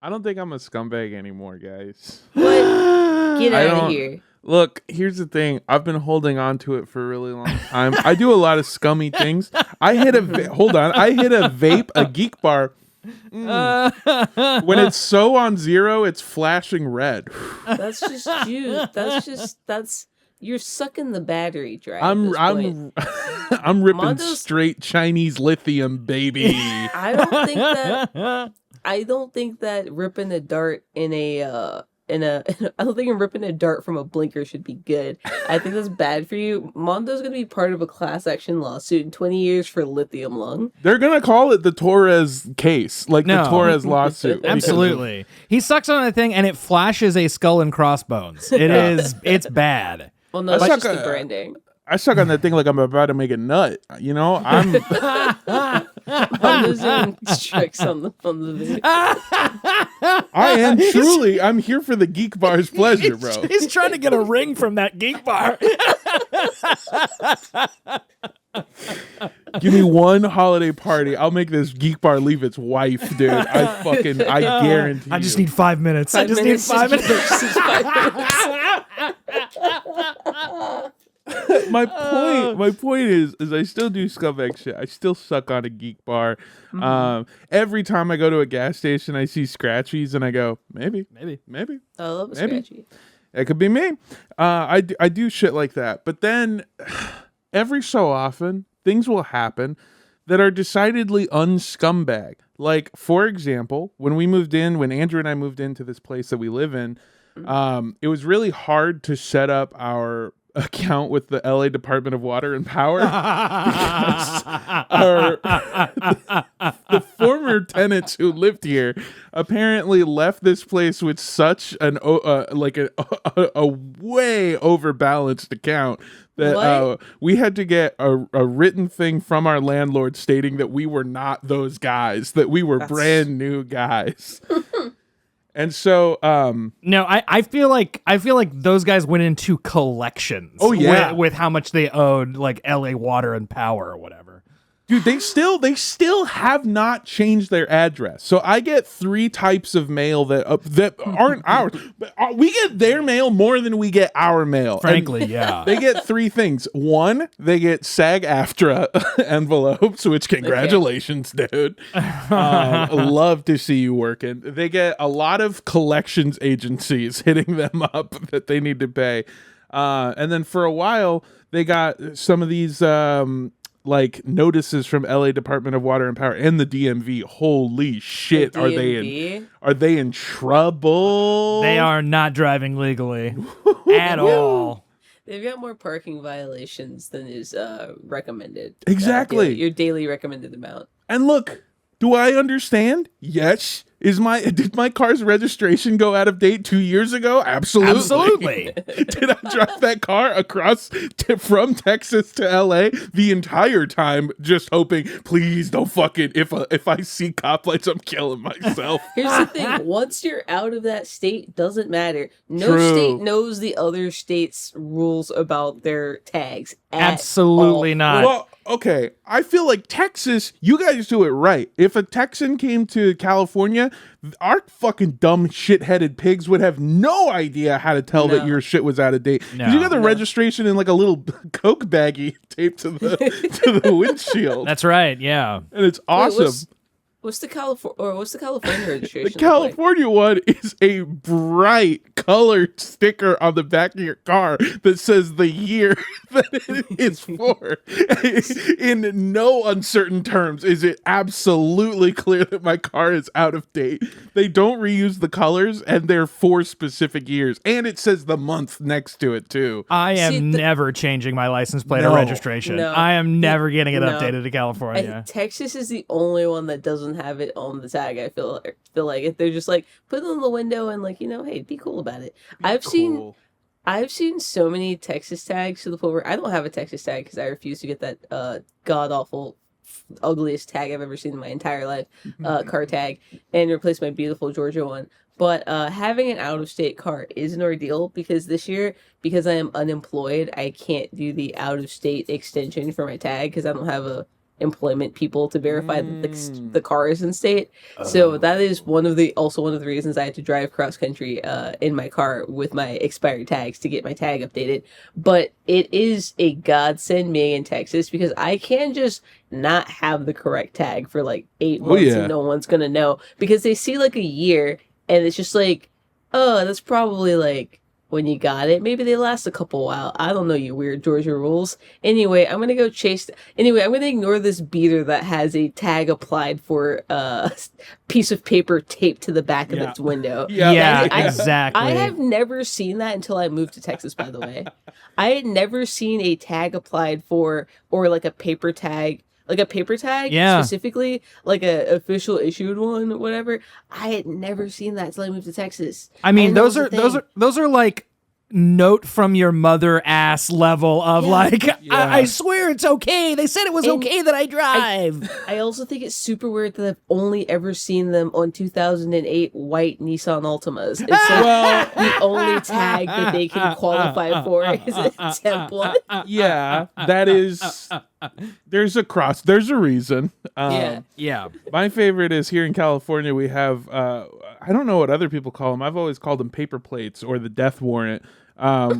I don't think I'm a scumbag anymore, guys. What? Get I out of don't. here. Look, here's the thing. I've been holding on to it for a really long time. I do a lot of scummy things. Hold on. I hit a vape, a Geek Bar. When it's so on zero, it's flashing red. That's just juice. That's you're sucking the battery dry. I'm ripping Mondo's- straight Chinese lithium, baby. I don't think that ripping a dart in a I don't think ripping a dart from a blinker should be good. I think that's bad for you. Mondo's gonna be part of a class action lawsuit in 20 years for lithium lung. They're gonna call it the Torres case, like the Torres lawsuit. Absolutely. He sucks on that thing and it flashes a skull and crossbones. It's bad. Well, no, that's just the branding. I suck on that thing like I'm about to make a nut. You know, I'm Mondo's doing tricks on the video. I am truly. I'm here for the Geek Bar's pleasure, bro. He's trying to get a ring from that Geek Bar. Give me one holiday party. I'll make this Geek Bar leave its wife, dude. I guarantee. I just need 5 minutes. I just need 5 minutes. My point is I still do scumbag shit. I still suck on a Geek Bar. Every time I go to a gas station, I see Scratchies and I go, maybe. I love a scratchy. It could be me. I do shit like that. But then every so often, things will happen that are decidedly unscumbag. Like, for example, when Andrew and I moved into this place that we live in, it was really hard to set up our account with the LA Department of Water and Power because the former tenants who lived here apparently left this place with such an a way overbalanced account that we had to get a written thing from our landlord stating that we were not those guys, that we were brand new guys. And so, no, I feel like those guys went into collections. Oh yeah, with how much they owed, like LA Water and Power or whatever. Dude, they still have not changed their address. So I get 3 types of mail that aren't ours. But we get their mail more than we get our mail. Frankly, and yeah. They get 3 things. 1, they get SAG-AFTRA envelopes, which congratulations, dude. Love to see you working. They get a lot of collections agencies hitting them up that they need to pay. And then for a while, they got some of these like notices from LA Department of Water and Power and the DMV. Holy shit, The DMV? are they in trouble? They are not driving legally at all. They've got more parking violations than is recommended. Exactly. Your daily recommended amount. And look, do I understand? Yes. Did my car's registration go out of date 2 years ago? Absolutely. Did I drive that car across from Texas to LA the entire time just hoping, please don't fucking, if I see cop lights, I'm killing myself. Here's the thing. Once you're out of that state, doesn't matter. No True. state knows the other state's rules about their tags. Absolutely not. Well, okay, I feel like Texas, you guys do it right. If a Texan came to California, our fucking dumb shit-headed pigs would have no idea how to tell that your shit was out of date. 'Cause you got the registration in like a little Coke baggie taped to the windshield. That's right, yeah. And it's awesome. What's the California registration? The California one is a bright colored sticker on the back of your car that says the year that it is for. In no uncertain terms is it absolutely clear that my car is out of date. They don't reuse the colors and they're for specific years. And it says the month next to it too. I am never changing my license plate or registration. No. I am never getting it updated to California. Texas is the only one that doesn't have it on the tag. I feel like if they're just like put it on the window and like, hey, be cool about it. I've seen so many Texas tags to the point where I don't have a Texas tag because I refuse to get that god awful ugliest tag I've ever seen in my entire life, car tag, and replace my beautiful Georgia one. But having an out-of-state car is an ordeal because this year, because I am unemployed, I can't do the out-of-state extension for my tag because I don't have a employment people to verify that the car is in state. So that is one of the reasons I had to drive cross country in my car with my expired tags to get my tag updated. But it is a godsend being in Texas because I can just not have the correct tag for like 8 months and no one's gonna know because they see like a year and it's just like, oh, that's probably like when you got it. Maybe they last a couple while. I don't know, you weird Georgia rules. Anyway, I'm gonna go Anyway, I'm gonna ignore this beater that has a tag applied for a piece of paper taped to the back of its window. Exactly. I have never seen that until I moved to Texas, by the way. I had never seen a tag applied for, or like a paper tag. Like a paper tag, specifically, like a official issued one, or whatever. I had never seen that until I moved to Texas. I mean, those are like note from your mother ass level of I swear it's okay. They said it was okay that I drive. I also think it's super weird that I've only ever seen them on 2008 white Nissan Altimas. It's like the only tag that they can qualify for is a temp one. Yeah, that is. There's a reason. Yeah. My favorite is here in California. We have I don't know what other people call them. I've always called them paper plates or the death warrant,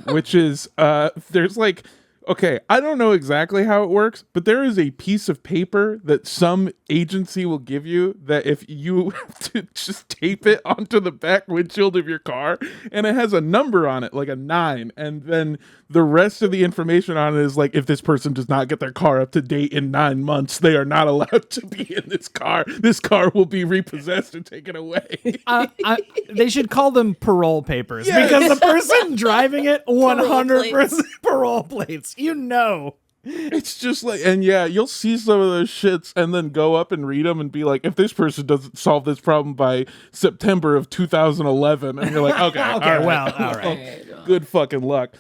which is there's like, okay, I don't know exactly how it works, but there is a piece of paper that some agency will give you that if you have to just tape it onto the back windshield of your car, and it has a number on it, like a 9, and then the rest of the information on it is like, if this person does not get their car up to date in 9 months, they are not allowed to be in this car. This car will be repossessed and taken away. They should call them parole papers because the person driving it 100% parole plates. You know. It's just like, and you'll see some of those shits and then go up and read them and be like, if this person doesn't solve this problem by September of 2011, and you're like, okay, all right. Good fucking luck.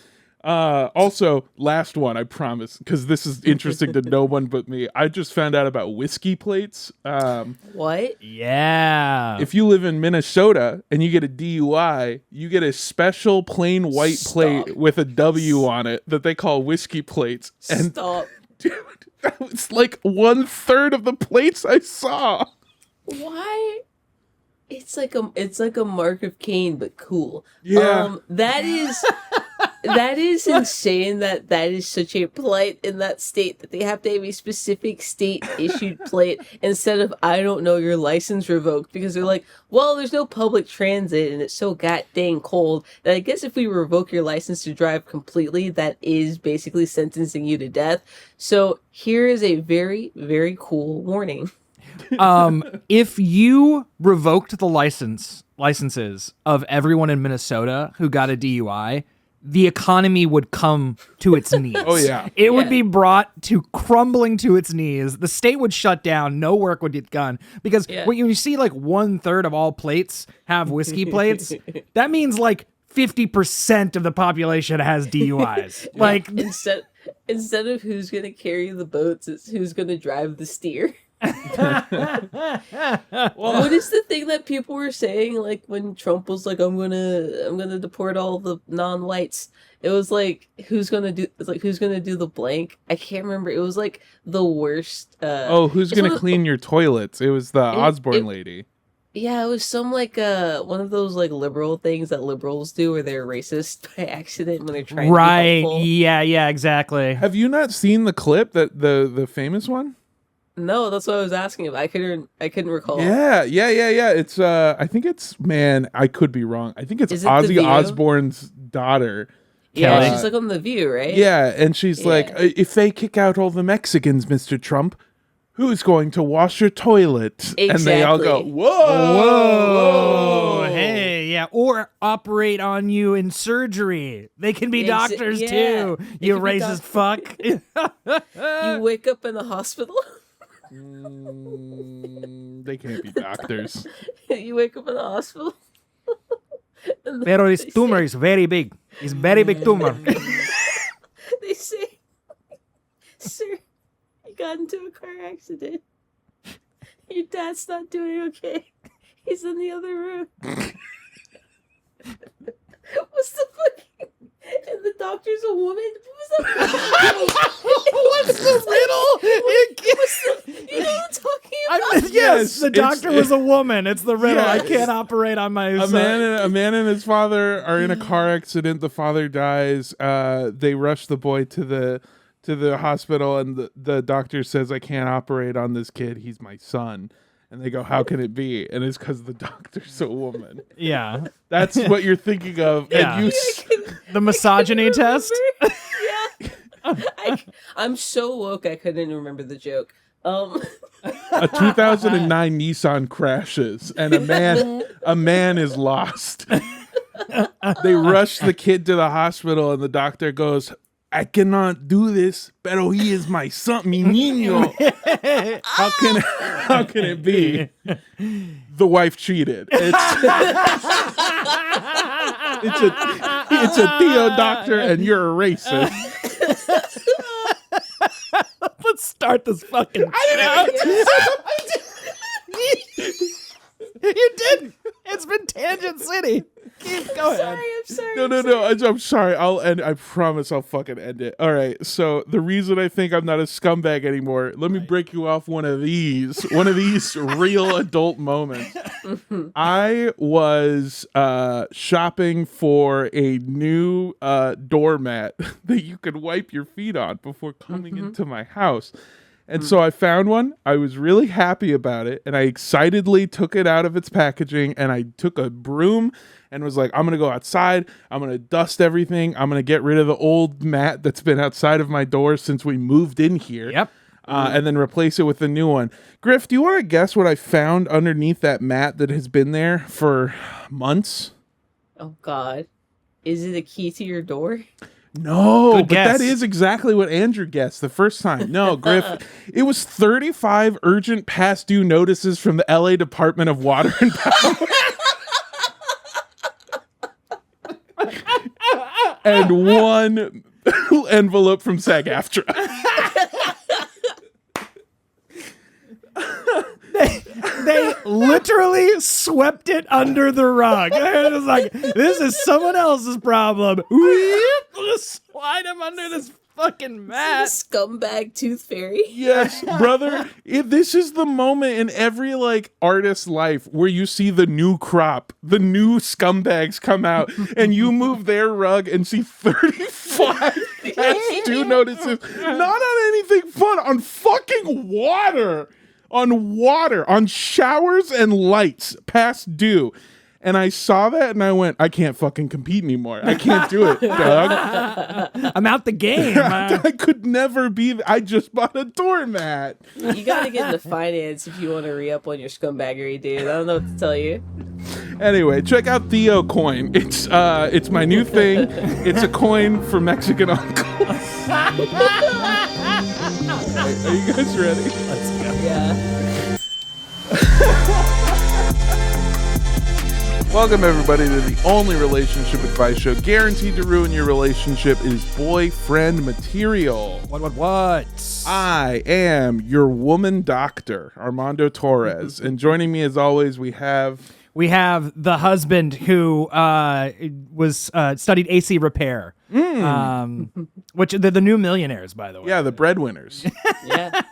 Also, last one, I promise, because this is interesting to no one but me. I just found out about whiskey plates. What? Yeah. If you live in Minnesota and you get a DUI, you get a special plain white plate with a W on it that they call whiskey plates. And Stop. Dude, that was like 1/3 of the plates I saw. Why? It's like a mark of Cain, but cool. Yeah. That is insane that is such a plight in that state that they have to have a specific state issued plate instead of, I don't know, your license revoked, because they're like, well, there's no public transit and it's so god dang cold that I guess if we revoke your license to drive completely, that is basically sentencing you to death. So here is a very, very cool warning. If you revoked the licenses of everyone in Minnesota who got a DUI, the economy would come to its knees. Oh, yeah. It would be brought to crumbling to its knees. The state would shut down. No work would get done. Because when you see like 1/3 of all plates have whiskey plates, that means like 50% of the population has DUIs. Like instead of who's going to carry the boats, it's who's going to drive the steer. What is the thing that people were saying, like when Trump was like, I'm gonna deport all the non-whites? It was like, who's gonna do the blank? I can't remember. It was like the worst. Who's gonna clean your toilets? It was the Osborne lady. Yeah, it was some like one of those like liberal things that liberals do where they're racist by accident when they're trying to be helpful. Yeah, exactly. Have you not seen the clip, that the famous one? No, that's what I was asking about. I couldn't recall. Yeah. It's I think it's, man, I could be wrong. I think it's Ozzy Osbourne's daughter. Yeah, Kelly. she's like on The View, right? Yeah, and she's like, if they kick out all the Mexicans, Mr. Trump, who's going to wash your toilet? Exactly. And they all go, whoa, hey, yeah, or operate on you in surgery. They can be doctors too. You racist fuck. You wake up in the hospital. They can't be doctors. You wake up in the hospital. Pero this tumor is very big. It's very big tumor. They say, sir, you got into a car accident. Your dad's not doing okay. He's in the other room. What's the fucking... And the doctor's a woman. What's the riddle? What's the Yes, the doctor was a woman. It's the riddle. I can't operate on my a man and his father are in a car accident. The father dies. They rush the boy to the hospital, and the doctor says, "I can't operate on this kid. He's my son." And they go, "How can it be?" And it's because the doctor's a woman. Yeah. That's what you're thinking of. Yeah. And The misogyny test? Yeah. I'm so woke I couldn't remember the joke. A 2009 Nissan crashes, and a man is lost. They rush the kid to the hospital, and the doctor goes, "I cannot do this, pero he is my son, mi niño." How can it be? The wife cheated. It's a Theo doctor, and you're a racist. Let's start this fucking. You did. It's been Tangent City. Keep going. I'm sorry. No. I'm sorry. I'll end. I promise I'll fucking end it. All right. So the reason I think I'm not a scumbag anymore, let me break you off one of these real adult moments. I was shopping for a new doormat that you could wipe your feet on before coming into my house. And so I found one. I was really happy about it, and I excitedly took it out of its packaging, and I took a broom and was like, I'm going to go outside. I'm going to dust everything. I'm going to get rid of the old mat that's been outside of my door since we moved in here. Yep. And then replace it with a new one. Griff, do you want to guess what I found underneath that mat that has been there for months? Oh, God. Is it a key to your door? No, Good but guess. that is exactly what Andrew guessed the first time. No, Griff, it was 35 urgent past due notices from the LA Department of Water and Power. And one envelope from SAG-AFTRA. They literally swept it under the rug. It was like, this is someone else's problem. Just slide him under this fucking mat. Scumbag tooth fairy. Yes, brother. This is the moment in every artist's life where you see the new crop, the new scumbags come out, and you move their rug and see 35 past due notices. Not on anything fun, on fucking water. On showers and lights past due. And I saw that and I went, I can't fucking compete anymore. I can't do it, dog. I'm out the game. I could never be. I just bought a doormat. You gotta get into finance if you want to re-up on your scumbaggery, dude. I don't know what to tell you. Anyway, check out Theo Coin. It's my new thing. It's a coin for Mexican uncles. Are you guys ready? Let's go. Yeah. Welcome everybody to the only relationship advice show guaranteed to ruin your relationship. It is boyfriend material. What? I am your woman doctor, Armando Torres, and joining me as always we have the husband who was studied AC repair, which they're the new millionaires, by the way. the breadwinners. Yeah.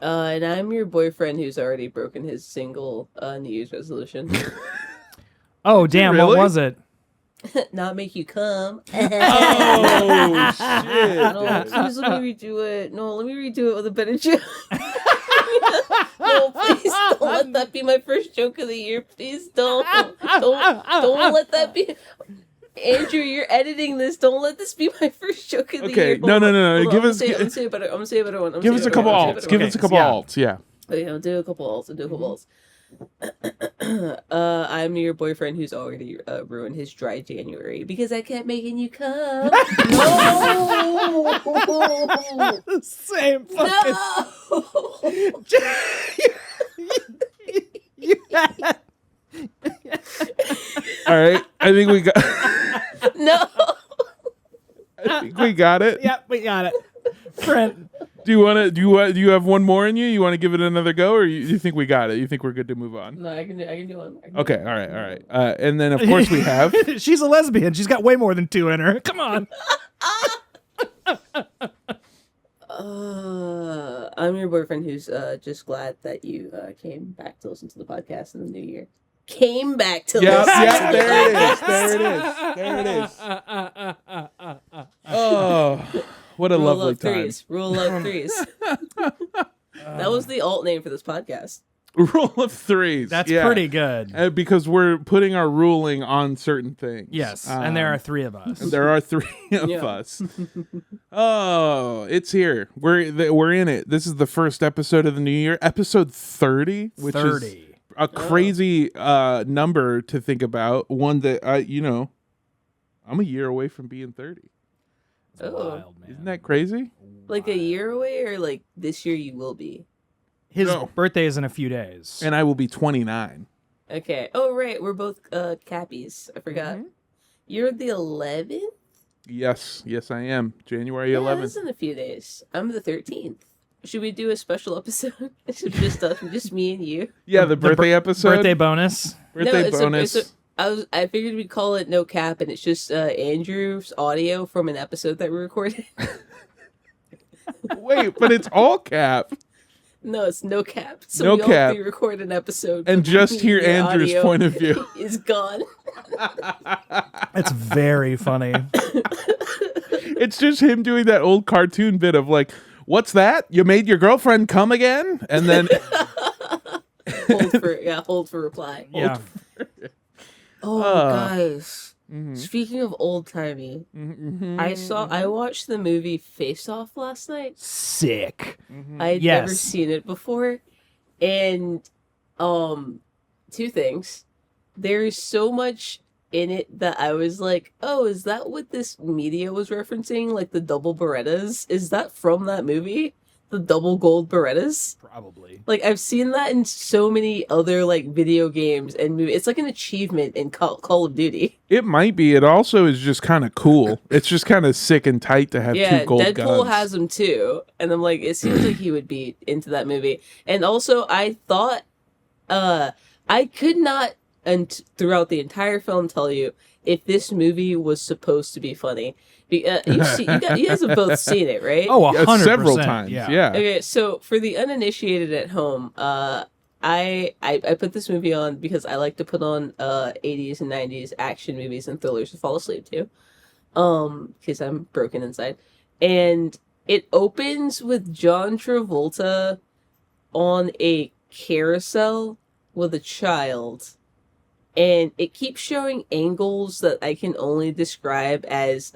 And I'm your boyfriend who's already broken his single New Year's resolution. Oh, damn, really? what was it? Not make you come. Oh shit! No, please let me redo it. No, let me redo it with a better joke. No, please don't let that be my first joke of the year. Please don't let that be. Andrew, you're editing this. Don't let this be my first joke of the year. Okay, no. Give us. I'm gonna say a better one. Give us a couple alts. Give us a couple alts. Yeah. Okay, I'll do a couple alts. I'm your boyfriend who's already ruined his dry January because I kept making you come. No! Same fucking. No! All right. I think we got. No! I think we got it. Yep, we got it. Friend. Do you have one more in you? You want to give it another go, or you think we got it? You think we're good to move on? No, I can do one. Okay, all right. And then of course we have. She's a lesbian. She's got way more than two in her. Come on. I'm your boyfriend who's just glad that you came back to listen to the podcast in the new year. Came back to listen. Yeah, there it is. Oh, what a lovely time. Rule of threes. That was the alt name for this podcast. Rule of threes. That's pretty good. Because we're putting our ruling on certain things. Yes, and there are three of us. There are three of us. Oh, it's here. We're in it. This is the first episode of the new year, episode 30, which is a crazy number to think about. One that I'm a year away from being 30. That's wild, man. Isn't that crazy? Like a year away, or like this year you will be? His birthday is in a few days. And I will be 29. Okay. Oh, right. We're both Cappies. I forgot. Mm-hmm. You're the 11th? Yes, I am. January 11th. That's in a few days. I'm the 13th. Should we do a special episode? Just us, just me and you. Yeah, the birthday episode. Birthday bonus. Bonus. I figured we'd call it No Cap, and it's just Andrew's audio from an episode that we recorded. Wait, but it's all Cap. No, it's No Cap. So no we cap. all record an episode and just hear Andrew's point of view. Is gone. It's very funny. It's just him doing that old cartoon bit of like, "What's that? You made your girlfriend come again?" And then hold for reply. Yeah. Guys. Mm-hmm. Speaking of old timey, I watched the movie Face Off last night. Sick. Mm-hmm. I'd never seen it before, and two things. There's so much in it that I was like, oh, is that what this media was referencing? Like the double Berettas? Is that from that movie? The double gold Berettas? Probably. Like, I've seen that in so many other, like, video games and movies. It's like an achievement in Call of Duty. It might be. It also is just kind of cool. It's just kind of sick and tight to have two gold Deadpool guns. has them, too. And I'm like, it seems like he would be into that movie. And also, I thought, I could not, and throughout the entire film, tell you if this movie was supposed to be funny. You guys have both seen it, right? Oh, 100%. Several times, yeah. Okay, so for the uninitiated at home, I put this movie on because I like to put on 80s and 90s action movies and thrillers to fall asleep to, because I'm broken inside. And it opens with John Travolta on a carousel with a child. And it keeps showing angles that I can only describe as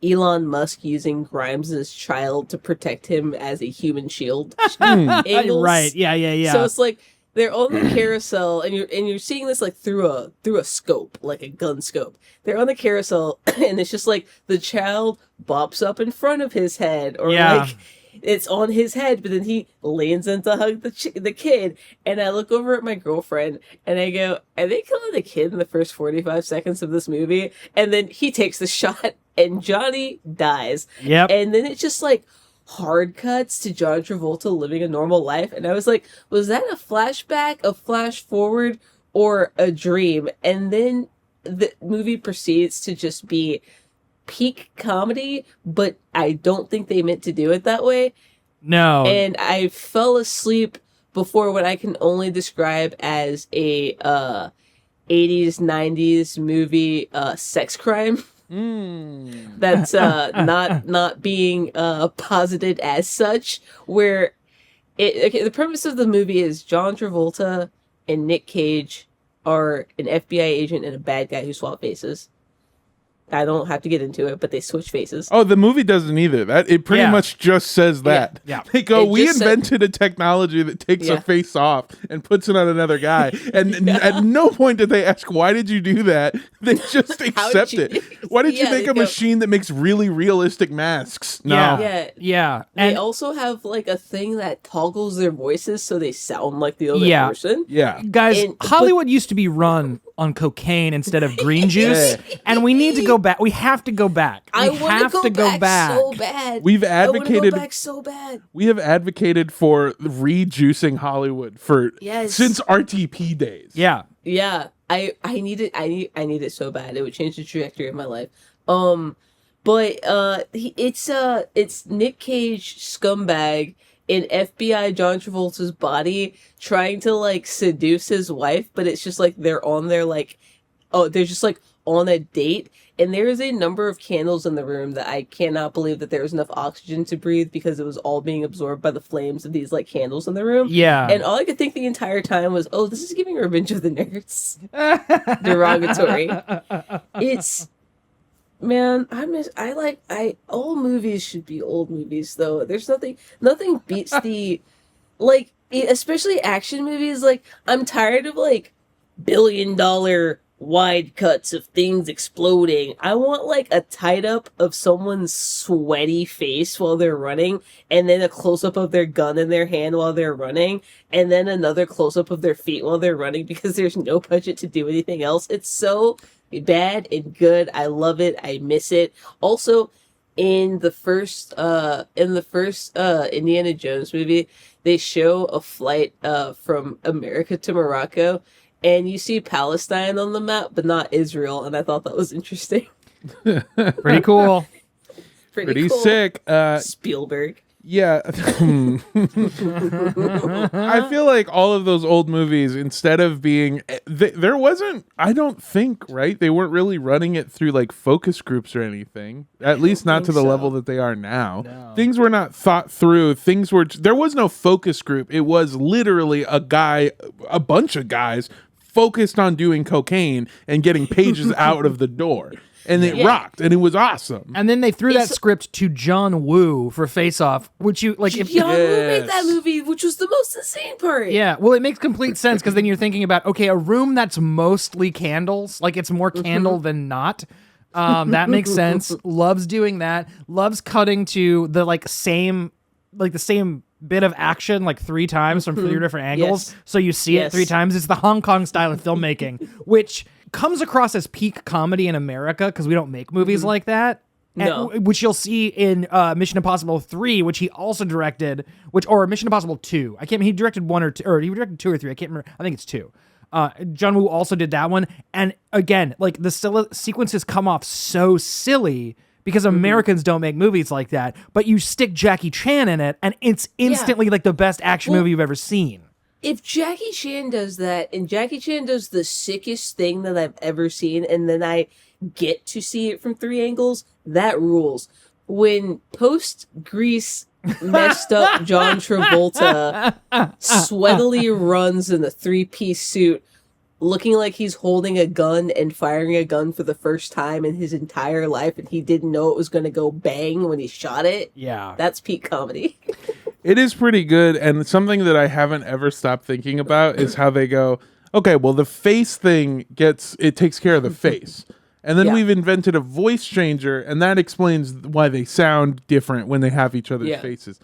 Elon Musk using Grimes' child to protect him as a human shield. Angles. Right? Yeah. So it's like they're on the carousel, and you're seeing this like through a scope, like a gun scope. They're on the carousel, and it's just like the child bops up in front of his head, or like it's on his head, but then he leans in to hug the kid. And I look over at my girlfriend and I go, are they killing the kid in the first 45 seconds of this movie? And then he takes the shot and Johnny dies. Yep. And then it's just like hard cuts to John Travolta living a normal life. And I was like, was that a flashback, a flash forward, or a dream? And then the movie proceeds to just be peak comedy, but I don't think they meant to do it that way. No. And I fell asleep before what I can only describe as a 80s 90s movie sex crime. That's not being posited as such, where the premise of the movie is John Travolta and Nick Cage are an FBI agent and a bad guy who swap faces. I don't have to get into it, but they switch faces. Oh, the movie doesn't either. That it pretty much just says that. Yeah. They go, we invented a technology that takes a face off and puts it on another guy. And at no point did they ask, why did you do that? They just accept it. Why did you make a machine that makes really realistic masks? No. Yeah. They also have like a thing that toggles their voices so they sound like the other person. Yeah. Guys, Hollywood used to be run on cocaine instead of green juice, and we need to go back. We have to go back. I want to go back so bad. We've advocated. Go back so bad. We have advocated for rejuicing Hollywood since RTP days. Yeah. I need it. I need it so bad. It would change the trajectory of my life. But it's Nick Cage scumbag in FBI John Travolta's body trying to like seduce his wife, but it's just like they're on their like they're just like on a date, and there is a number of candles in the room that I cannot believe that there was enough oxygen to breathe because it was all being absorbed by the flames of these like candles in the room. Yeah. And all I could think the entire time was, oh, this is giving Revenge of the Nerds. Derogatory. It's man, old movies should be old movies though. There's nothing beats the like especially action movies. Like I'm tired of like billion-dollar wide cuts of things exploding. I want like a tied up of someone's sweaty face while they're running, and then a close up of their gun in their hand while they're running, and then another close up of their feet while they're running because there's no budget to do anything else. It's so bad and good. I love it. I miss it. Also, in the first Indiana Jones movie, they show a flight from America to Morocco, and you see Palestine on the map, but not Israel, and I thought that was interesting. Pretty cool. Pretty cool. sick. Spielberg. Yeah. I feel like all of those old movies, instead of being, there wasn't, I don't think, right? They weren't really running it through like focus groups or anything, at least not to the level that they are now. No. Things were not thought through. There was no focus group. It was literally a bunch of guys focused on doing cocaine and getting pages out of the door. And it rocked, and it was awesome. And then they threw that script to John Woo for Face Off, which you like. If John Woo made that movie, which was the most insane part. Yeah, well, it makes complete sense because then you're thinking about, okay, a room that's mostly candles, like it's more candle than not. That makes sense. Loves doing that. Loves cutting to the same bit of action like 3 times from 3 different angles, so you see it 3 times. It's the Hong Kong style of filmmaking, which comes across as peak comedy in America because we don't make movies like that. No. Which you'll see in Mission Impossible 3, which he also directed, or Mission Impossible 2. He directed 1 or 2, or he directed 2 or 3. I can't remember. I think it's 2. John Woo also did that one. And again, like the sequences come off so silly because Americans don't make movies like that. But you stick Jackie Chan in it, and it's instantly like the best action movie you've ever seen. If Jackie Chan does that, and Jackie Chan does the sickest thing that I've ever seen, and then I get to see it from 3 angles, that rules. When post-Grease messed up John Travolta sweatily runs in a 3-piece suit, looking like he's holding a gun and firing a gun for the first time in his entire life, and he didn't know it was going to go bang when he shot it. Yeah. That's peak comedy. It is pretty good, and something that I haven't ever stopped thinking about is how they go, okay, well, the face thing takes care of the face. And then we've invented a voice changer, and that explains why they sound different when they have each other's faces.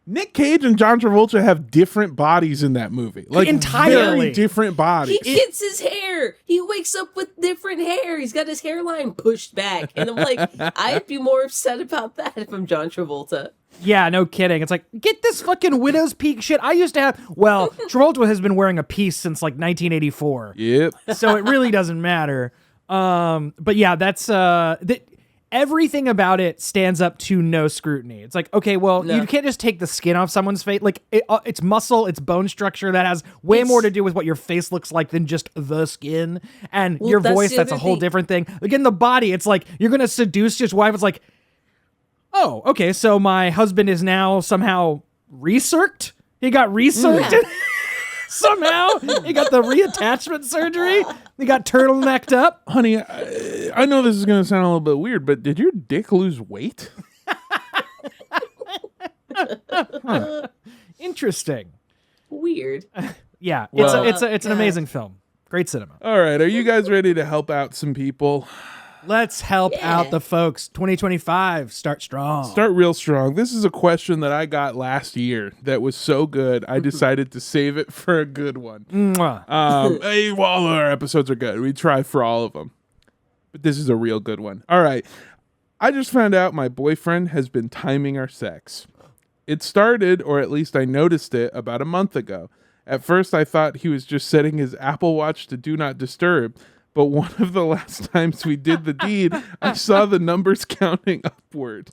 Nick Cage and John Travolta have different bodies in that movie. Like, entirely very different bodies. He gets his hair. He wakes up with different hair. He's got his hairline pushed back. And I'm like, I'd be more upset about that if I'm John Travolta. Yeah, no kidding. It's like, get this fucking widow's peak shit. I used to have, Travolta has been wearing a piece since like 1984. Yep. So it really doesn't matter. But yeah, that's, everything about it stands up to no scrutiny. It's like, okay, well, you can't just take the skin off someone's face. Like, it's muscle, it's bone structure that has way more to do with what your face looks like than just the skin. And your voice, that's a whole different thing. Again, the body, it's like, you're going to seduce your wife. It's like, oh, okay, so my husband is now somehow recirced? He got recirced? Yeah. Somehow he got the reattachment surgery. He got turtlenecked up. Honey, I know this is going to sound a little bit weird, but did your dick lose weight? Interesting. Weird. Yeah, Well, it's an amazing film. Great cinema. All right, are you guys ready to help out some people? Let's help out the folks. 2025, start strong. Start real strong. This is a question that I got last year that was so good, I decided to save it for a good one. Mwah. All our episodes are good. We try for all of them. But this is a real good one. All right. I just found out my boyfriend has been timing our sex. It started, or at least I noticed it, about a month ago. At first, I thought he was just setting his Apple Watch to Do Not Disturb, but one of the last times we did the deed, I saw the numbers counting upward.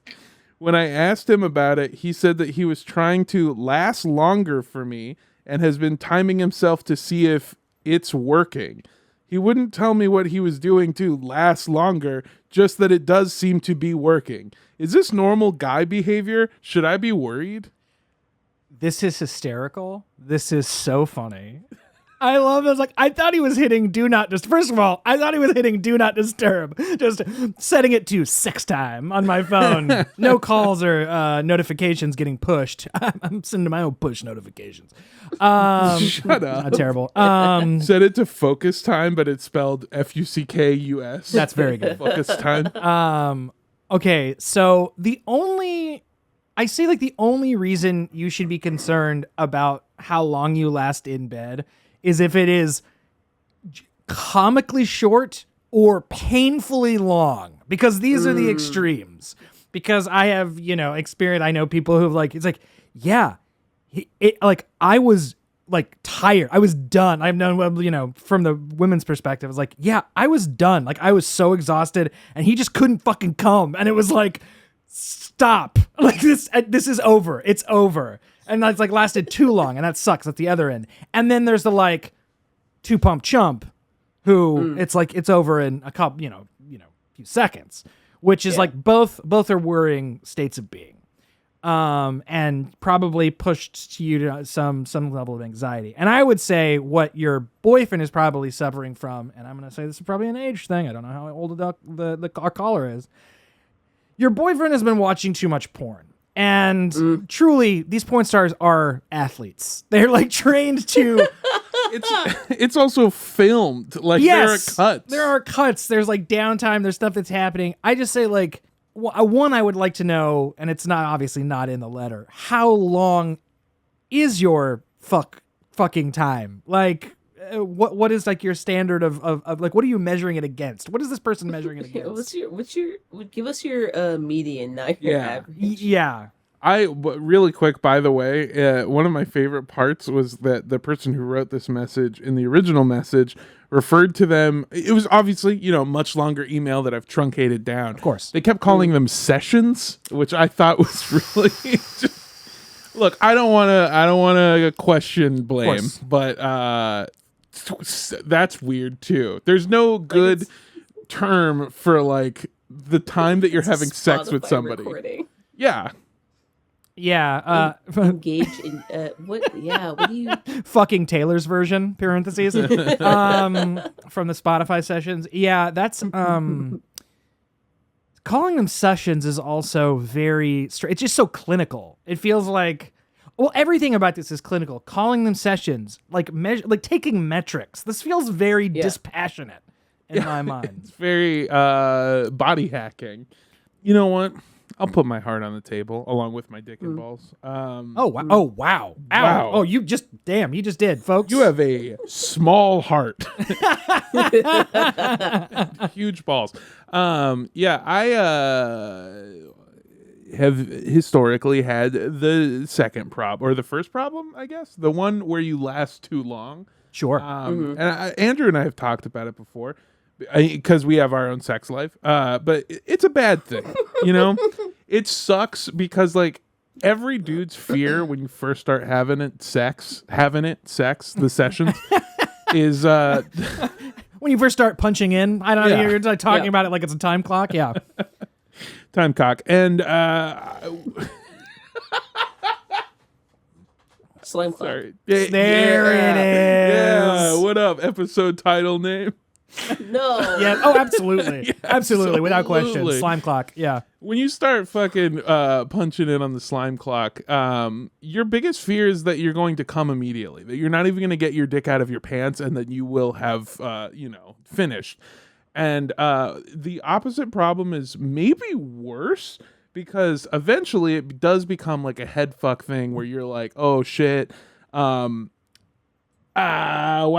When I asked him about it, he said that he was trying to last longer for me and has been timing himself to see if it's working. He wouldn't tell me what he was doing to last longer, just that it does seem to be working. Is this normal guy behavior? Should I be worried? This is hysterical. This is so funny. I love it. Like, I thought he was hitting do not disturb. First of all, I thought he was hitting do not disturb. Just setting it to sex time on my phone. No calls or notifications getting pushed. I'm sending my own push notifications. Shut up. Not terrible. Set it to focus time, but it's spelled F-U-C-K-U-S. That's very good. Focus time. Okay, so the only reason you should be concerned about how long you last in bed is if it is comically short or painfully long, because these are the extremes. Because I have, experience. I know people who've like, it's like, yeah, I was like tired. I was done. I've known, from the women's perspective, it's like, yeah, I was done. Like, I was so exhausted and he just couldn't fucking come. And it was like, stop. Like, this is over. It's over. And that's like lasted too long, and that sucks at the other end. And then there's the like two pump chump who it's like it's over in a couple, few seconds, which is like both are worrying states of being. And probably pushed you to some level of anxiety. And I would say what your boyfriend is probably suffering from, and I'm going to say this is probably an age thing. I don't know how old our caller is. Your boyfriend has been watching too much porn. And truly, these porn stars are athletes. They're like trained to. It's also filmed. Like, yes, there are cuts. There are cuts. There's like downtime. There's stuff that's happening. I just say like, one, I would like to know, and it's not obviously not in the letter. How long is your fucking time? Like, what is like your standard of like, what are you measuring it against? What is this person measuring it against? Give us your median, not your average. Yeah. Really quick, by the way, one of my favorite parts was that the person who wrote this message in the original message referred to them. It was obviously, much longer email that I've truncated down. Of course. They kept calling them sessions, which I thought was really just, look, I don't want to question blame, but that's weird too. There's no good term for like the time that you're having sex with somebody. Recording. Yeah. Yeah. Engage in what? Yeah. What do you? Fucking Taylor's version, parentheses, from the Spotify sessions. Yeah, that's calling them sessions is also very. It's just so clinical. It feels like. Well, everything about this is clinical. Calling them sessions, like taking metrics. This feels very dispassionate in my mind. It's very body hacking. You know what? I'll put my heart on the table along with my dick and balls. Oh wow! Ow. Oh, you just did, folks. You have a small heart, huge balls. Yeah, I have historically had the second problem, or the first problem, I guess, the one where you last too long. Sure. And Andrew and I have talked about it before, because we have our own sex life. But it's a bad thing, It sucks because like every dude's fear when you first start having sex, the sessions is when you first start punching in. I don't know. You're like talking about it like it's a time clock. Yeah. Time cock. And Slime clock. sorry. There it is. Yeah. What up? Episode title name. No. Yeah. Oh, absolutely. Yeah, absolutely. Without question. absolutely. Slime clock. Yeah. When you start fucking punching in on the slime clock, your biggest fear is that you're going to come immediately, that you're not even going to get your dick out of your pants, and that you will have, finished. And the opposite problem is maybe worse, because eventually it does become like a head fuck thing where you're like, oh shit, why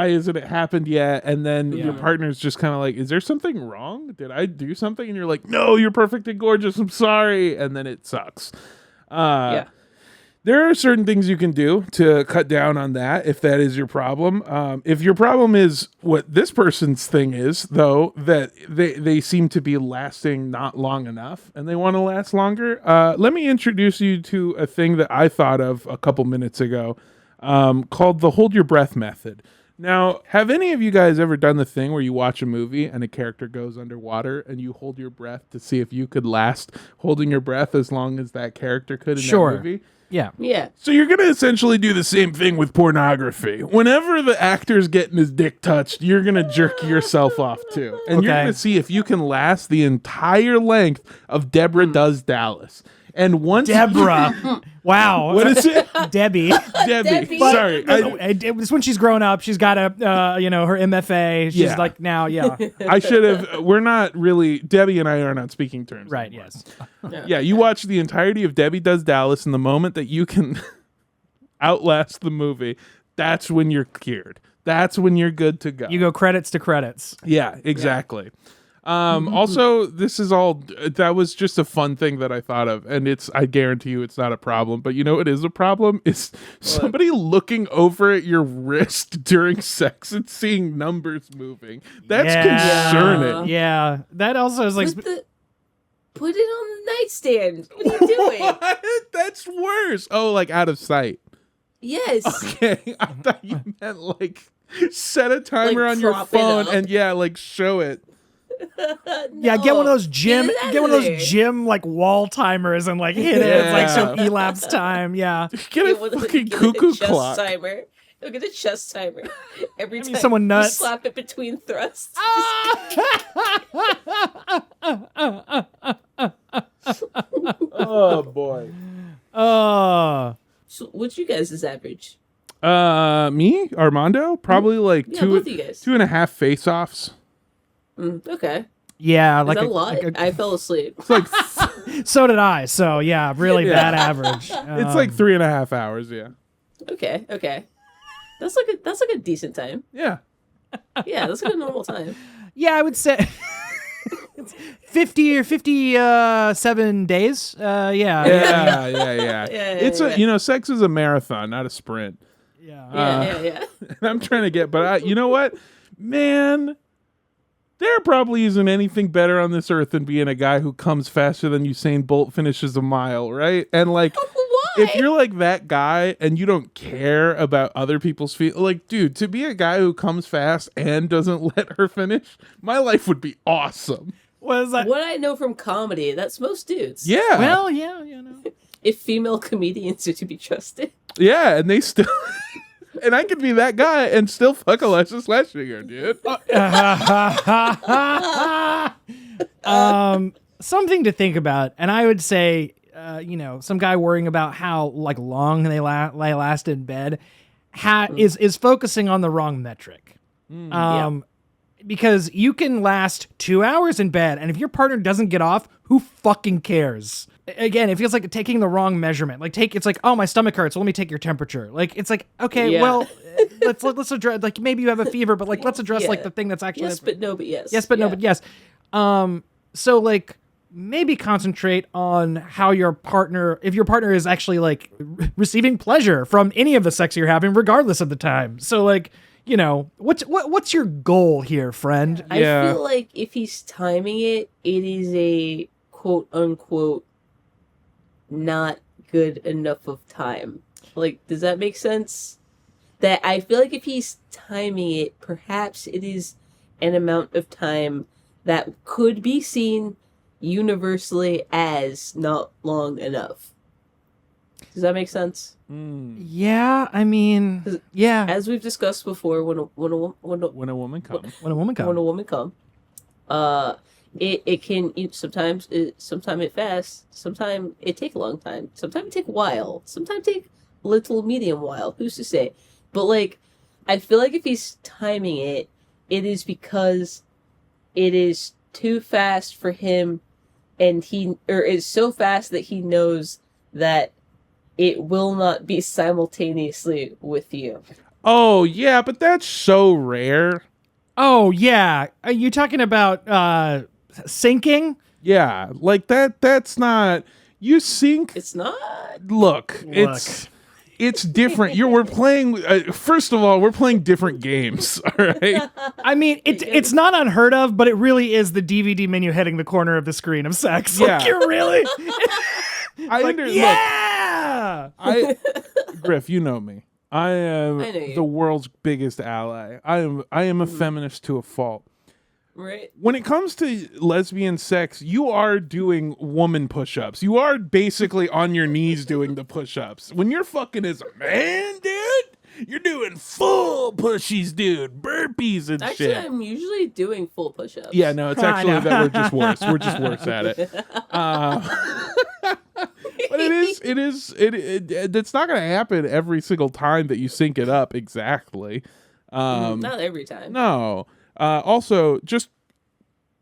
hasn't it happened yet? And then your partner's just kind of like, is there something wrong? Did I do something? And you're like, no, you're perfect and gorgeous. I'm sorry. And then it sucks. There are certain things you can do to cut down on that if that is your problem. If your problem is what this person's thing is, though, that they seem to be lasting not long enough and they want to last longer, let me introduce you to a thing that I thought of a couple minutes ago called the hold your breath method. Now, have any of you guys ever done the thing where you watch a movie and a character goes underwater and you hold your breath to see if you could last holding your breath as long as that character could in that movie? Yeah. Yeah. So you're going to essentially do the same thing with pornography. Whenever the actor's getting his dick touched, you're going to jerk yourself off too. And you're going to see if you can last the entire length of Deborah Does Dallas. And once Deborah. Wow. What is it? Debbie. Debbie. But- Sorry. It's when she's grown up. She's got her MFA. She's like now, yeah. I should have. We're not really. Debbie and I are not speaking terms. Right, anymore. yes. Yeah, you watch the entirety of Debbie Does Dallas, and the moment that you can outlast the movie, that's when you're cured. That's when you're good to go. You go credits to credits. Yeah, exactly. Also, this is all, that was just a fun thing that I thought of, and I guarantee you it's not a problem, but you know what is a problem? Is somebody looking over at your wrist during sex and seeing numbers moving. That's concerning. Yeah. That also is like... Put it on the nightstand. What are you doing? What? That's worse. Oh, like out of sight. Yes. Okay, I thought you meant like set a timer Like on your prop it phone up. and like show it. Yeah, get one of those gym, Get it out get one of of there. those gym like wall timers and like hit it. It's like so Yeah. elapsed time. Yeah. Get a Get fucking get cuckoo a chest clock. timer. You'll get a chest timer every time. someone you nuts. slap it between thrusts. Oh boy. So what's you guys' average? Me, Armando, probably like Yeah, both of you guys. 2.5 face-offs. Okay. Yeah, Is like that a lot? like I fell asleep. It's like so did I. So yeah, really Yeah. bad average. it's like 3.5 hours. Yeah, Okay. That's like a decent time. yeah. Yeah, that's like a normal time. yeah, I would say it's 50 or 57 days. Yeah. Yeah. It's yeah. sex is a marathon, not a sprint. Yeah. Yeah. And I'm trying to get, but you know what, man. There probably isn't anything better on this earth than being a guy who comes faster than Usain Bolt finishes a mile, right? And like, Why? if you're like that guy and you don't care about other people's feelings, like, dude, to be a guy who comes fast and doesn't let her finish, my life would be awesome. What is that? What I know from comedy, that's most dudes. Yeah. Well, yeah, you know. If female comedians are to be trusted. Yeah, and they still. And I could be that guy and still fuck Alessia Schlesinger, dude. Something to think about, and I would say, some guy worrying about how like long they last in bed is focusing on the wrong metric. Because you can last 2 hours in bed, and if your partner doesn't get off, who fucking cares? Again, it feels like taking the wrong measurement. Like it's like, oh, my stomach hurts. Well, let me take your temperature. Like it's like, okay, Yeah. well, let's address, like maybe you have a fever, but like let's address like Yeah. the thing that's actually Yes, but no, but yes. yes, but no, Yeah. but yes. So like maybe concentrate on how your partner, if your partner is actually like receiving pleasure from any of the sex you're having, regardless of the time. So like, what's your goal here, friend? I feel like if he's timing it, it is a quote unquote not good enough of time. Like, does that make sense? That I feel like if he's timing it, perhaps it is an amount of time that could be seen universally as not long enough. Does that make sense? Yeah, I mean, yeah. As we've discussed before, when a woman comes. When a woman comes. when a woman come, it can sometimes it fast, sometimes it take a long time, sometimes it take a while, sometimes take little medium while. Who's to say? But like, I feel like if he's timing it, it is because it is too fast for him, and it's so fast that he knows that it will not be simultaneously with you. Oh, yeah, but that's so rare. Oh yeah, are you talking about sinking? Yeah, like that's not, You sync. It's not. Look. It's different. We're playing. First of all, we're playing different games. All right. I mean, it's not unheard of, but it really is the DVD menu hitting the corner of the screen of sex. Yeah. Like, you're really. Yeah. Griff, you know me. I am the world's biggest ally. I am a feminist to a fault. Right. When it comes to lesbian sex, you are doing woman push-ups. You are basically on your knees doing the push-ups. When you're fucking as a man, dude, you're doing full pushies, dude. Burpees and Actually, shit. I'm usually doing full push-ups. Yeah, no, it's actually that we're just worse. We're just worse at it. But it's not going to happen every single time that you sync it up exactly. Not every time. No. Also, just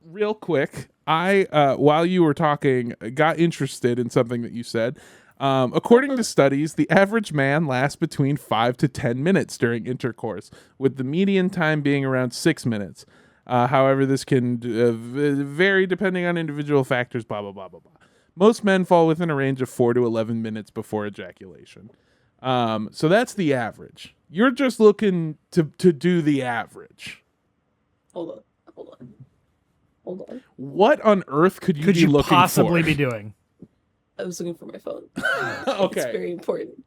real quick, I while you were talking, got interested in something that you said. According to studies, the average man lasts between 5 to 10 minutes during intercourse, with the median time being around 6 minutes. However, this can vary depending on individual factors, blah, blah, blah, blah, blah. Most men fall within a range of 4 to 11 minutes before ejaculation. So that's the average. You're just looking to do the average. Hold on. What on earth could you looking possibly for? be doing? I was looking for my phone. Okay. It's very important.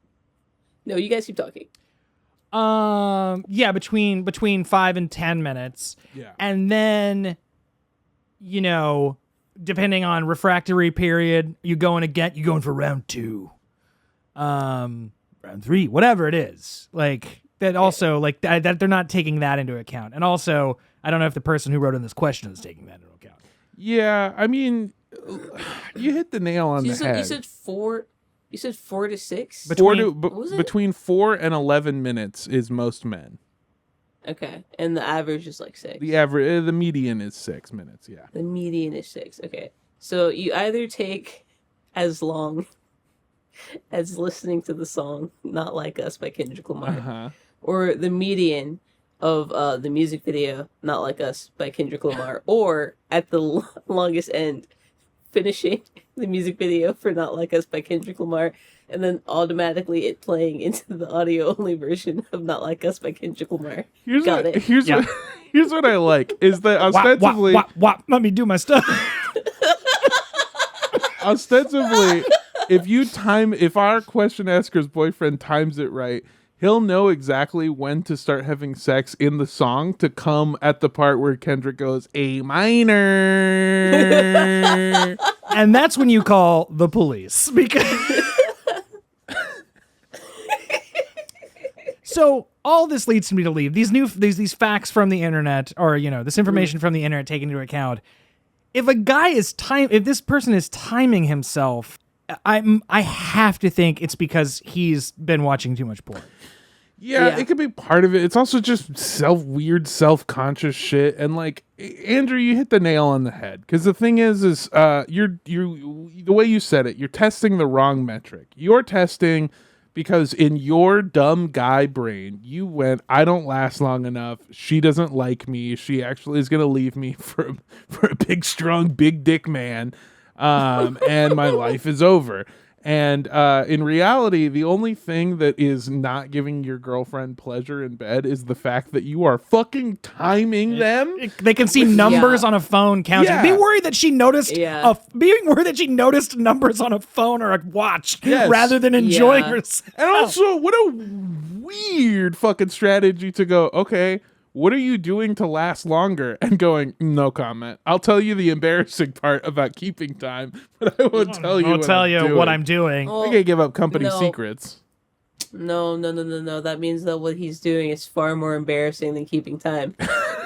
No, you guys keep talking. Yeah, between 5 and 10 minutes. Yeah. And then, depending on refractory period, you're going for round 2. Round 3, whatever it is. Like that also like that they're not taking that into account. And also, I don't know if the person who wrote in this question is taking that into account. Yeah, I mean, you hit the nail on the head. You said 4 to 6? Between 4 and 11 minutes is most men. Okay. And the average is like 6. The median is 6 minutes, yeah. The median is 6. Okay. So you either take as long as listening to the song Not Like Us by Kendrick Lamar, or the median of the music video Not Like Us by Kendrick Lamar, or at the longest end, finishing the music video for Not Like Us by Kendrick Lamar, and then automatically it playing into the audio only version of Not Like Us by Kendrick Lamar. Here's what I like is that ostensibly let me do my stuff. Ostensibly, if our question asker's boyfriend times it right, he'll know exactly when to start having sex in the song to come at the part where Kendrick goes A minor. And that's when you call the police. Because so all this leads me to believe these facts from the internet, or this information from the internet taken into account. If this person is timing himself, I have to think it's because he's been watching too much porn. Yeah, it could be part of it. It's also just weird self-conscious shit. And like Andrew, you hit the nail on the head, because the thing is you're the way you said it, you're testing the wrong metric. You're testing because in your dumb guy brain, you went, I don't last long enough. She doesn't like me. She actually is going to leave me for a big, strong, big dick man. And my life is over. And in reality, the only thing that is not giving your girlfriend pleasure in bed is the fact that you are fucking timing them. They can see numbers on a phone counting. Yeah. Be worried that she noticed. Being worried that she noticed numbers on a phone or a watch rather than enjoying herself. And also, what a weird fucking strategy to go, okay, what are you doing to last longer? And going, no comment. I'll tell you the embarrassing part about keeping time, but I won't tell you what I'm doing. Well, I can't give up company secrets. No. That means that what he's doing is far more embarrassing than keeping time.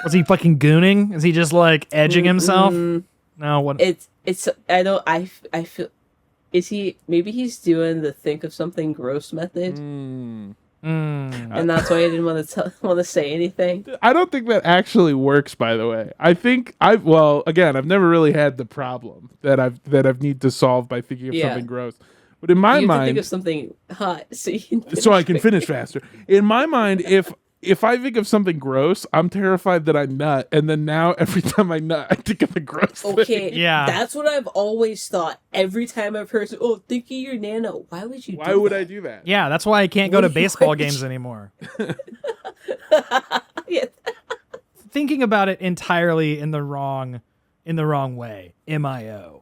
Was he fucking gooning? Is he just like edging himself? No, what? I feel. Is he? Maybe he's doing the think of something gross method. And that's why I didn't want to say anything. I don't think that actually works, by the way. I think I've never really had the problem that I've need to solve by thinking of something gross. But in my mind, think of something hot so you can I can finish faster. In my mind, if if I think of something gross, I'm terrified that I nut, and then now every time I nut, I think of the gross Okay, thing. Yeah. That's what I've always thought. Every time I've heard, oh, think of your nano. Why would you? Why would I do that? Yeah, that's why I can't go to What do you baseball wish? games anymore. Yeah. Thinking about it entirely in the wrong way. MIO.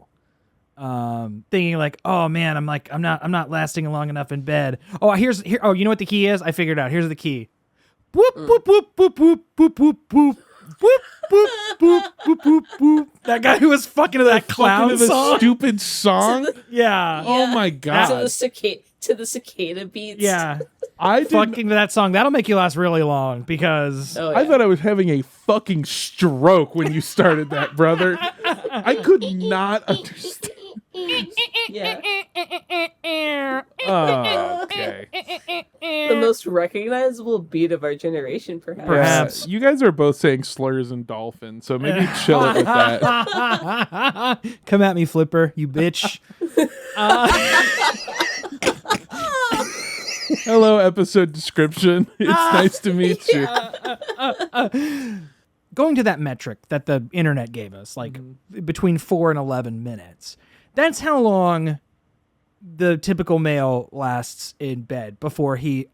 Thinking like, oh man, I'm not lasting long enough in bed. Oh, you know what the key is? I figured it out. Here's the key. Whoop whoop whoop whoop whoop whoop whoop whoop. Whoop, whoop, whoop, whoop, whoop, whoop. That guy who was fucking to that clown Fucking to the song. stupid song. Yeah. Oh my To the god! cicada beats. Yeah. I did. Fucking to that song. That'll make you last really long because Oh, I yeah. thought I was having a fucking stroke when you started that, brother. I could not understand. Yeah. Oh, okay. The most recognizable beat of our generation, perhaps. Perhaps. You guys are both saying slurs and dolphin, so maybe chill it with that. Come at me, Flipper, you bitch. Hello, episode description. It's nice to meet you. Going to that metric that the internet gave us, like between 4 and 11 minutes. That's how long the typical male lasts in bed before he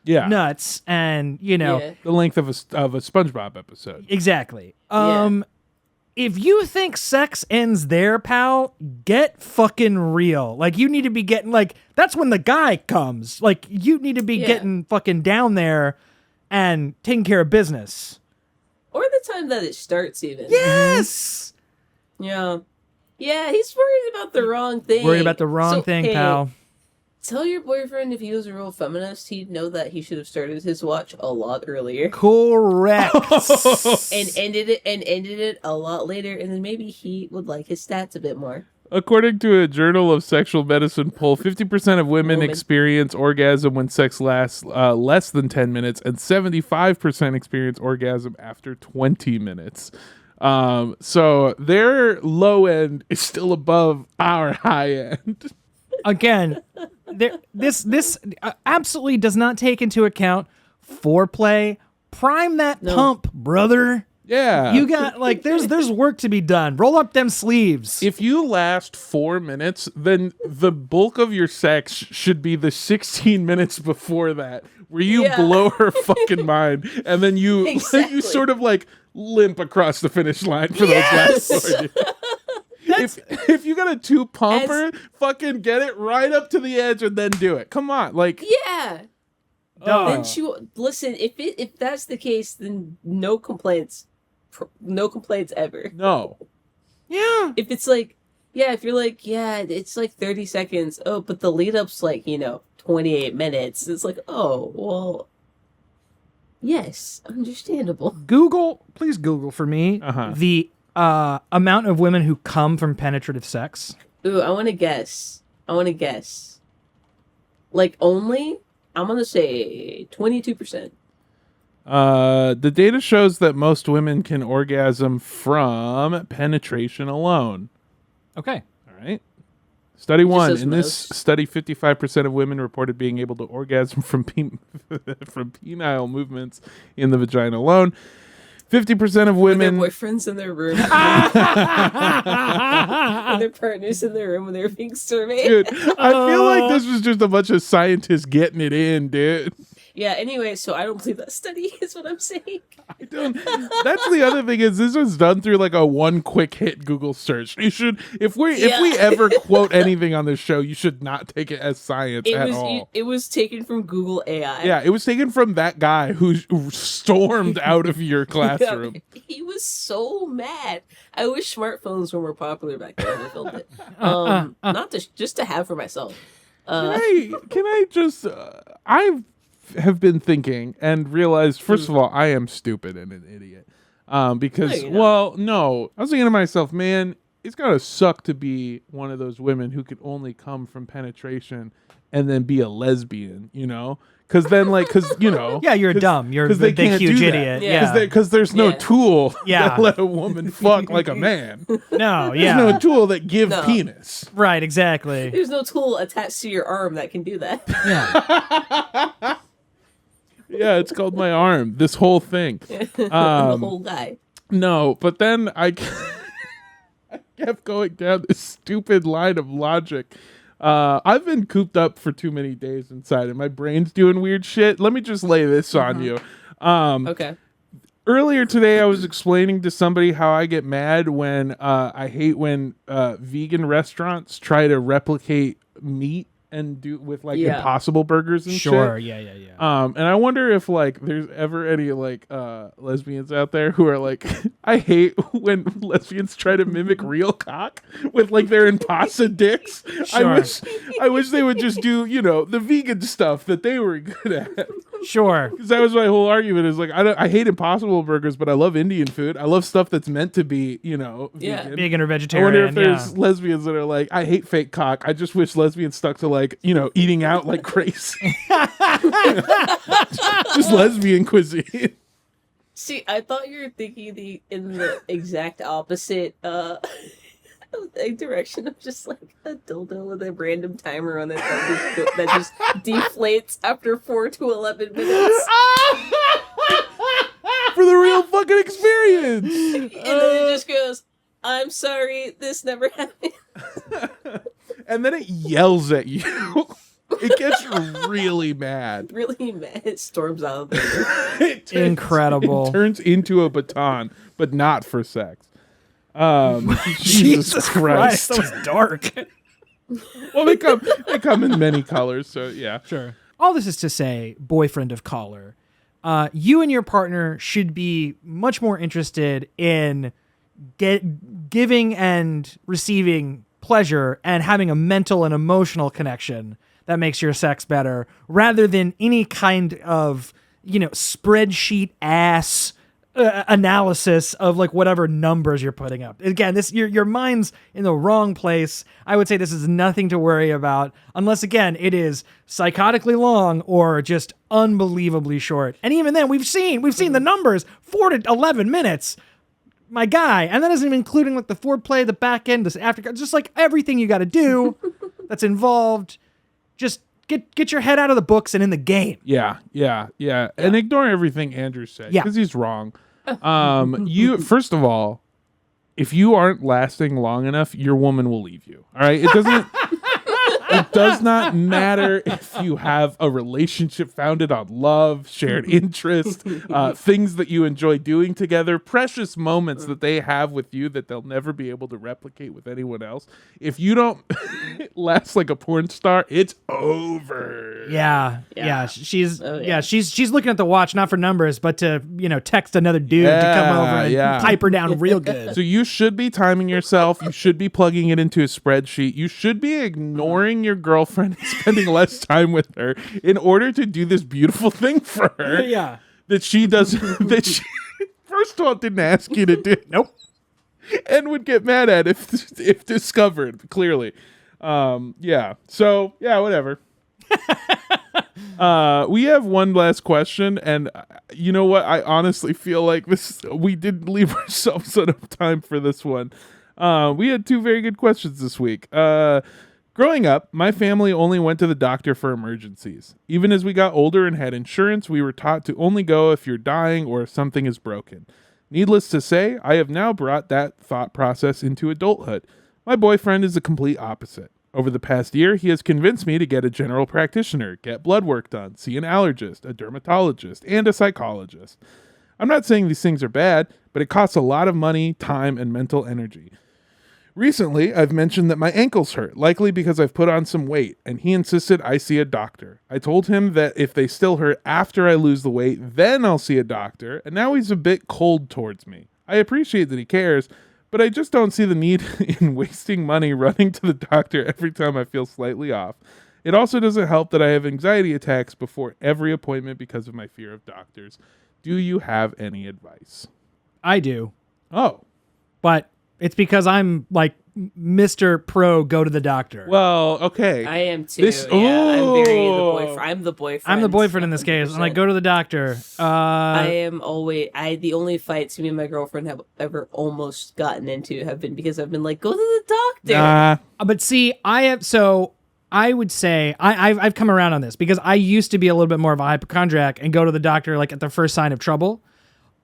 Yeah. nuts and, you know, Yeah. The length of a SpongeBob episode. exactly. Yeah. If you think sex ends there, pal, get fucking real. Like, you need to be getting, like, that's when the guy comes. Like, you need to be Yeah. getting fucking down there and taking care of business. Or the time that it starts, even. Yes! Yeah. Yeah, he's worried about the wrong thing. Worried about the wrong So, thing, hey, pal. Tell your boyfriend if he was a real feminist, he'd know that he should have started his watch a lot earlier. Correct. And ended it a lot later, and then maybe he would like his stats a bit more. According to a Journal of Sexual Medicine poll, 50% of women Woman. experience orgasm when sex lasts less than 10 minutes, and 75% experience orgasm after 20 minutes. So their low end is still above our high end. Again, this absolutely does not take into account foreplay. Prime that No. pump, brother. Yeah. You got, like, there's work to be done. Roll up them sleeves. If you last 4 minutes, then the bulk of your sex should be the 16 minutes before that, where you Yeah. blow her fucking mind, and then you Exactly. you sort of like limp across the finish line for Yes! those last 4. If you got a 2 pumper, fucking get it right up to the edge and then do it. Come on, like Yeah. oh. Then listen, if that's the case, then no complaints. No complaints ever. no. Yeah. If it's like, yeah, if you're like, yeah, it's like 30 seconds. Oh, but the lead up's like, 28 minutes. It's like, oh, well, yes, understandable. Please Google for me Uh-huh. the amount of women who come from penetrative sex. Ooh, I want to guess. Like only, I'm gonna say 22%. The data shows that most women can orgasm from penetration alone. Okay. All right. Study one. says In this most. study, 55% of women reported being able to orgasm from from penile movements in the vagina alone. 50% of Their women. boyfriends in their room. and their partners in their room when they were being surveyed. Dude, I feel like this was just a bunch of scientists getting it in, dude. Yeah, anyway, so I don't believe that study is what I'm saying. I don't. That's the other thing is this was done through like a one quick hit Google search. You should if we ever quote anything on this show, you should not take it as science at all. It was taken from Google AI. Yeah, it was taken from that guy who stormed out of your classroom. Yeah, he was so mad. I wish smartphones were more popular back then when I filmed it. Not to just to have for myself. Can I just I have been thinking and realized first of all I am stupid and an idiot. Because No, you're not. well, no, I was thinking to myself, man, it's gotta suck to be one of those women who could only come from penetration and then be a lesbian, you know? Because then, Yeah, you're dumb. You're a 'cause they big, can't huge do that. idiot. Yeah. Yeah. because there's no Yeah. tool Yeah. that let a woman fuck like a man. No, There's yeah. no tool that give No. penis. Right, exactly. There's no tool attached to your arm that can do that. Yeah. Yeah, it's called my arm. This whole thing. The whole guy. No, but then I kept going down this stupid line of logic. I've been cooped up for too many days inside, and my brain's doing weird shit. Let me just lay this on you. Okay. Earlier today, I was explaining to somebody how I get mad when I hate when vegan restaurants try to replicate meat and do with like Impossible Burgers and shit. Sure, yeah. And I wonder if like there's ever any like lesbians out there who are like, I hate when lesbians try to mimic real cock with like their impasa dicks. Sure. I wish they would just do, you know, the vegan stuff that they were good at. Sure. Because that was my whole argument is like, I hate Impossible Burgers, but I love Indian food. I love stuff that's meant to be, you know, vegan. Vegan or I vegetarian. wonder if there's lesbians that are like, I hate fake cock. I just wish lesbians stuck to like, you know, eating out like crazy. Just lesbian cuisine. See, I thought you were thinking in the exact opposite direction of just like a dildo with a random timer on it that just deflates after 4 to 11 minutes. For the real fucking experience. And then it just goes, I'm sorry, this never happened. And then it yells at you. It gets really mad. Really mad. It storms out of there. Incredible. It turns into a baton, but not for sex. Jesus Christ. That was dark. Well, they come in many colors, so yeah. Sure. All this is to say, boyfriend of caller, you and your partner should be much more interested in giving and receiving pleasure and having a mental and emotional connection that makes your sex better, rather than any kind of, you know, spreadsheet ass analysis of like whatever numbers you're putting up. Again, this your mind's in the wrong place. I would say this is nothing to worry about, unless again it is psychotically long or just unbelievably short. And even then, we've seen the numbers, 4 to 11 minutes. My guy, and that isn't even including like the foreplay, the back end, this after, just like everything you got to do that's involved. Just get your head out of the books and in the game. Yeah. And ignore everything Andrew said, Yeah. because he's wrong. You first of all, if you aren't lasting long enough, your woman will leave you. All right, it does not matter if you have a relationship founded on love, shared interest, things that you enjoy doing together, precious moments that they have with you that they'll never be able to replicate with anyone else. If you don't last like a porn star, it's over. Yeah. She's looking at the watch not for numbers, but to, you know, text another dude to come over and pipe her down real good. So you should be timing yourself. You should be plugging it into a spreadsheet. You should be ignoring your girlfriend and spending less time with her in order to do this beautiful thing for her. Yeah. That she doesn't, that she, first of all, didn't ask you to do. Nope. And would get mad at if discovered, clearly. Yeah. So, yeah, whatever. We have one last question, and you know what? I honestly feel like we didn't leave ourselves enough time for this one. We had 2 very good questions this week. Growing up, my family only went to the doctor for emergencies. Even as we got older and had insurance, we were taught to only go if you're dying or if something is broken. Needless to say, I have now brought that thought process into adulthood. My boyfriend is the complete opposite. Over the past year, he has convinced me to get a general practitioner, get blood work done, see an allergist, a dermatologist, and a psychologist. I'm not saying these things are bad, but it costs a lot of money, time, and mental energy. Recently, I've mentioned that my ankles hurt, likely because I've put on some weight, and he insisted I see a doctor. I told him that if they still hurt after I lose the weight, then I'll see a doctor, and now he's a bit cold towards me. I appreciate that he cares, but I just don't see the need in wasting money running to the doctor every time I feel slightly off. It also doesn't help that I have anxiety attacks before every appointment because of my fear of doctors. Do you have any advice? I do. Oh. But it's because I'm like Mr. Pro go to the doctor. Well, okay. I am too. I'm very the boyfriend. I'm the boyfriend. I'm the boyfriend in this case. I'm like, go to the doctor. I am always. The only fights me and my girlfriend have ever almost gotten into have been because I've been like, go to the doctor. But see, I have so I would say I've come around on this because I used to be a little bit more of a hypochondriac and go to the doctor like at the first sign of trouble.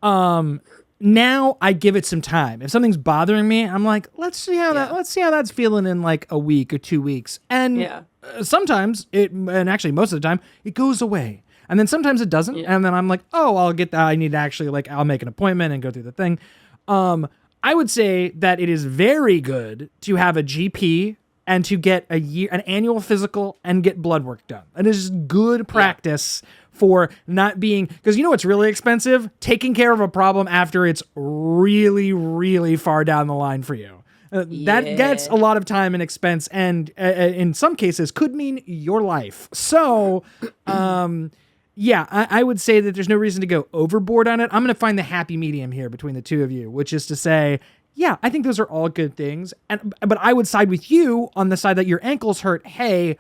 Now I give it some time. If something's bothering me, I'm like, let's see how that's feeling in like a week or 2 weeks. And sometimes and actually most of the time, it goes away. And then sometimes it doesn't. Yeah. And then I'm like, oh, I'll get that. I need to actually I'll make an appointment and go through the thing. I would say that it is very good to have a GP and to get an annual physical and get blood work done. And it is good practice for not being, because you know what's really expensive? Taking care of a problem after it's really, really far down the line for you. That gets a lot of time and expense, and in some cases could mean your life. So, I would say that there's no reason to go overboard on it. I'm going to find the happy medium here between the two of you, which is to say, yeah, I think those are all good things. But I would side with you on the side that your ankles hurt. Hey,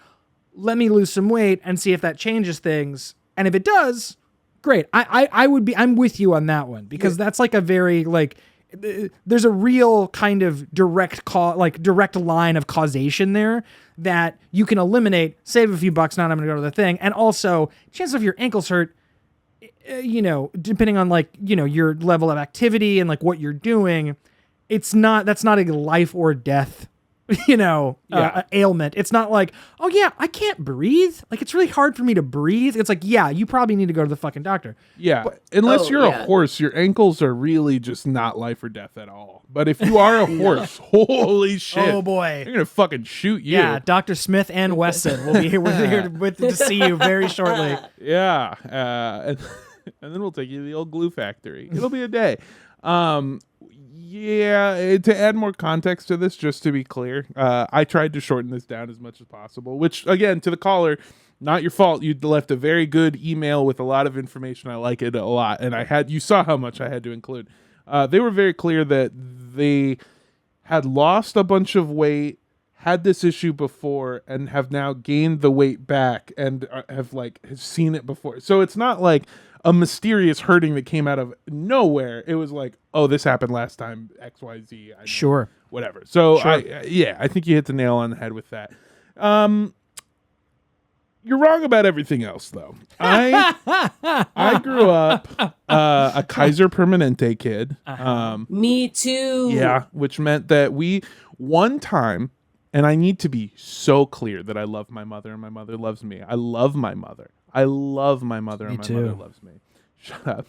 let me lose some weight and see if that changes things. And if it does, great. I'm with you on that one because that's like a very there's a real kind of direct line of causation there that you can eliminate, save a few bucks, not having to go to the thing. And also chances of your ankles hurt, depending on your level of activity and what you're doing, that's not a life or death ailment. It's not like, oh yeah, I can't breathe. It's really hard for me to breathe. It's like, yeah, you probably need to go to the fucking doctor. Yeah. But, unless you're a horse, your ankles are really just not life or death at all. But if you are a horse, holy shit. Oh boy. They're going to fucking shoot you. Yeah. Dr. Smith and Wesson will be here. We're here to see you very shortly. Yeah. And then we'll take you to the old glue factory. It'll be a day. Yeah, to add more context to this, just to be clear, I tried to shorten this down as much as possible, which, again, to the caller, not your fault. You left a very good email with a lot of information. I like it a lot, and you saw how much I had to include. They were very clear that they had lost a bunch of weight, had this issue before, and have now gained the weight back and have seen it before. So it's not like a mysterious hurting that came out of nowhere. It was like, oh, this happened last time, XYZ. Sure. Whatever. So, sure. I think you hit the nail on the head with that. You're wrong about everything else, though. I grew up a Kaiser Permanente kid. Me too. Yeah, which meant that one time, and I need to be so clear that I love my mother and my mother loves me. I love my mother. I love my mother and my mother loves me. Shut up.